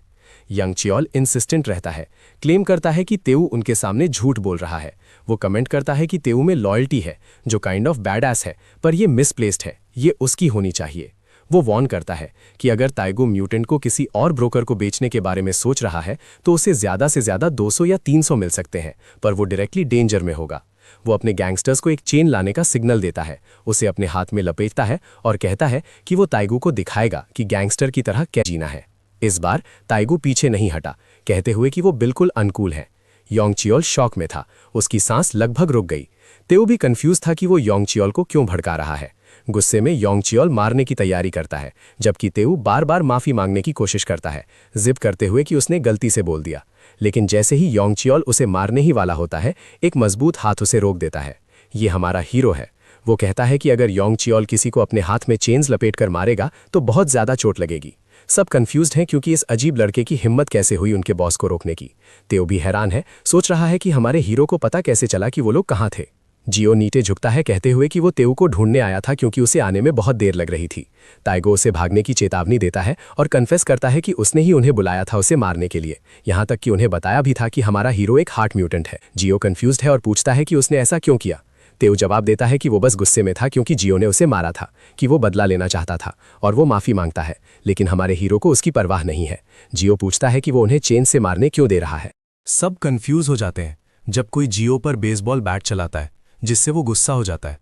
यंग चियोल इंसिस्टेंट रहता है, क्लेम करता है कि तेऊ उनके सामने झूठ बोल रहा है। वो कमेंट करता है कि तेऊ में लॉयल्टी है जो काइंड ऑफ बैड एस है, पर ये मिसप्लेस्ड है, ये उसकी होनी चाहिए। वो वॉर्न करता है कि अगर टाइगू म्यूटेंट को किसी और ब्रोकर को बेचने के बारे में सोच रहा है तो उसे ज्यादा से ज्यादा 200 या 300 मिल सकते हैं, पर वो डायरेक्टली डेंजर में होगा। वो अपने गैंगस्टर्स को एक चेन लाने का सिग्नल देता है, उसे अपने हाथ में लपेटता है और कहता है कि वो टाइगू को दिखाएगा कि गैंगस्टर की तरह क्या जीना है। इस बार टाइगू पीछे नहीं हटा, कहते हुए कि वो बिल्कुल अनकूल है। योंग चियोल शॉक में था, उसकी सांस लगभग रुक गई। तेऊ भी कंफ्यूज था कि वो योंग चियोल को क्यों भड़का रहा है। गुस्से में योंगचियोल मारने की तैयारी करता है, जबकि तेऊ बार बार माफी मांगने की कोशिश करता है, जिद करते हुए कि उसने गलती से बोल दिया। लेकिन जैसे ही योंगचियोल उसे मारने ही वाला होता है, एक मजबूत हाथ उसे रोक देता है। ये हमारा हीरो है। वो कहता है कि अगर योंगचियोल किसी को अपने हाथ में चेन्स लपेटकर मारेगा तो बहुत ज्यादा चोट लगेगी। सब कंफ्यूज्ड हैं क्योंकि इस अजीब लड़के की हिम्मत कैसे हुई उनके बॉस को रोकने की। तेओ भी हैरान है, सोच रहा है कि हमारे हीरो को पता कैसे चला कि वो लोग कहाँ थे। जियो नीचे झुकता है, कहते हुए कि वो तेऊ को ढूंढने आया था क्योंकि उसे आने में बहुत देर लग रही थी। ताइगो उसे भागने की चेतावनी देता है और कन्फेस करता है कि उसने ही उन्हें बुलाया था उसे मारने के लिए, यहाँ तक कि उन्हें बताया भी था कि हमारा हीरो एक हार्ट म्यूटेंट है। जियो कंफ्यूज्ड है और पूछता है कि उसने ऐसा क्यों किया। तेऊ जवाब देता है कि वो बस गुस्से में था क्योंकि जियो ने उसे मारा था, कि वो बदला लेना चाहता था और वो माफी मांगता है, लेकिन हमारे हीरो को उसकी परवाह नहीं है। जियो पूछता है कि वो उन्हें चेन से मारने क्यों दे रहा है।
सब कंफ्यूज हो जाते हैं जब कोई जियो पर बेसबॉल बैट चलाता है, जिससे वो गुस्सा हो जाता है।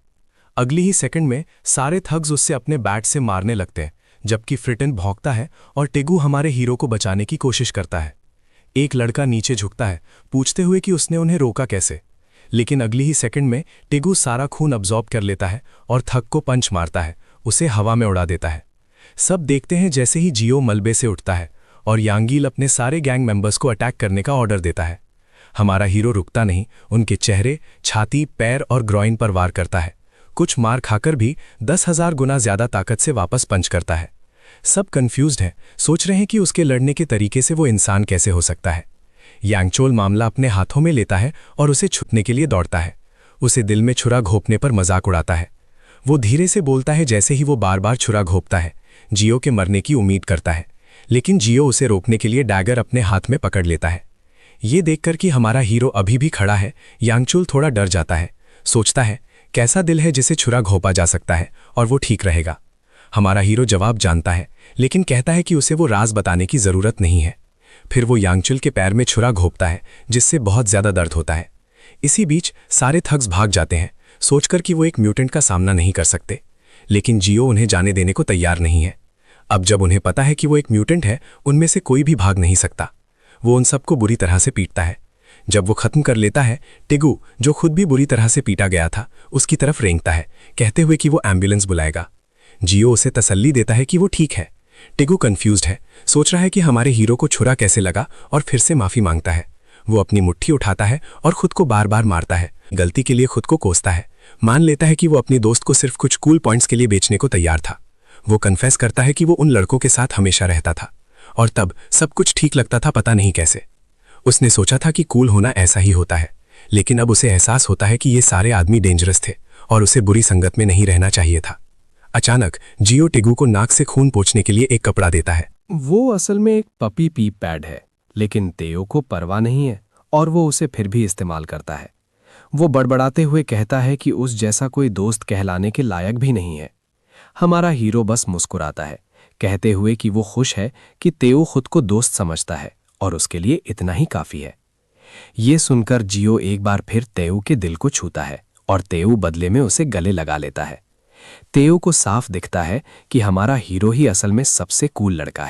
अगली ही सेकंड में सारे थग्स उससे अपने बैट से मारने लगते हैं, जबकि फ्रिटन भौंकता है और टेगू हमारे हीरो को बचाने की कोशिश करता है। एक लड़का नीचे झुकता है, पूछते हुए कि उसने उन्हें रोका कैसे, लेकिन अगली ही सेकंड में टेगू सारा खून अब्जॉर्ब कर लेता है और थग को पंच मारता है, उसे हवा में उड़ा देता है। सब देखते हैं जैसे ही जियो मलबे से उठता है और यांगील अपने सारे गैंग मेंबर्स को अटैक करने का ऑर्डर देता है। हमारा हीरो रुकता नहीं, उनके चेहरे, छाती, पैर और ग्रॉइन पर वार करता है। कुछ मार खाकर भी 10,000 गुना ज्यादा ताकत से वापस पंच करता है। सब कंफ्यूज्ड हैं, सोच रहे हैं कि उसके लड़ने के तरीके से वो इंसान कैसे हो सकता है। यांगचोल मामला अपने हाथों में लेता है और उसे छुपने के लिए दौड़ता है। उसे दिल में छुरा घोंपने पर मजाक उड़ाता है। वो धीरे से बोलता है जैसे ही वो बार बार छुरा घोंपता है, जियो के मरने की उम्मीद करता है, लेकिन जियो उसे रोकने के लिए डैगर अपने हाथ में पकड़ लेता है। ये देखकर कि हमारा हीरो अभी भी खड़ा है, यांगचोल थोड़ा डर जाता है, सोचता है कैसा दिल है जिसे छुरा घोंपा जा सकता है और वो ठीक रहेगा। हमारा हीरो जवाब जानता है, लेकिन कहता है कि उसे वो राज बताने की जरूरत नहीं है। फिर वो यांगचुल के पैर में छुरा घोंपता है, जिससे बहुत ज्यादा दर्द होता है। इसी बीच सारे थग्स भाग जाते हैं, सोचकर कि वो एक म्यूटेंट का सामना नहीं कर सकते, लेकिन जियो उन्हें जाने देने को तैयार नहीं है। अब जब उन्हें पता है कि वो एक म्यूटेंट है, उनमें से कोई भी भाग नहीं सकता। वो उन सबको बुरी तरह से पीटता है। जब वो खत्म कर लेता है, टेगू, जो खुद भी बुरी तरह से पीटा गया था, उसकी तरफ रेंगता है, कहते हुए कि वो एम्बुलेंस बुलाएगा। जियो उसे तसल्ली देता है कि वो ठीक है। टेगू कंफ्यूज्ड है, सोच रहा है कि हमारे हीरो को छुरा कैसे लगा और फिर से माफी मांगता है। वो अपनी मुट्ठी उठाता है और खुद को बार बार मारता है, गलती के लिए खुद को कोसता है, मान लेता है कि वो अपनी दोस्त को सिर्फ कुछ कूल पॉइंट्स के लिए बेचने को तैयार था। वो कन्फेस करता है कि वो उन लड़कों के साथ हमेशा रहता था और तब सब कुछ ठीक लगता था, पता नहीं कैसे। उसने सोचा था कि कूल होना ऐसा ही होता है, लेकिन अब उसे एहसास होता है कि ये सारे आदमी डेंजरस थे और उसे बुरी संगत में नहीं रहना चाहिए था। अचानक जियो टेगू को नाक से खून पोंछने के लिए एक कपड़ा देता है।
वो असल में एक पपी पीप पैड है, लेकिन तेओ को परवाह नहीं है और वो उसे फिर भी इस्तेमाल करता है। वो बड़बड़ाते हुए कहता है कि उस जैसा कोई दोस्त कहलाने के लायक भी नहीं है। हमारा हीरो बस मुस्कुराता है, कहते हुए कि वो खुश है कि तेओ खुद को दोस्त समझता है और उसके लिए इतना ही काफी है। ये सुनकर जियो एक बार फिर तेओ के दिल को छूता है और तेओ बदले में उसे गले लगा लेता है। तेओ को साफ दिखता है कि हमारा हीरो ही असल में सबसे कूल लड़का है।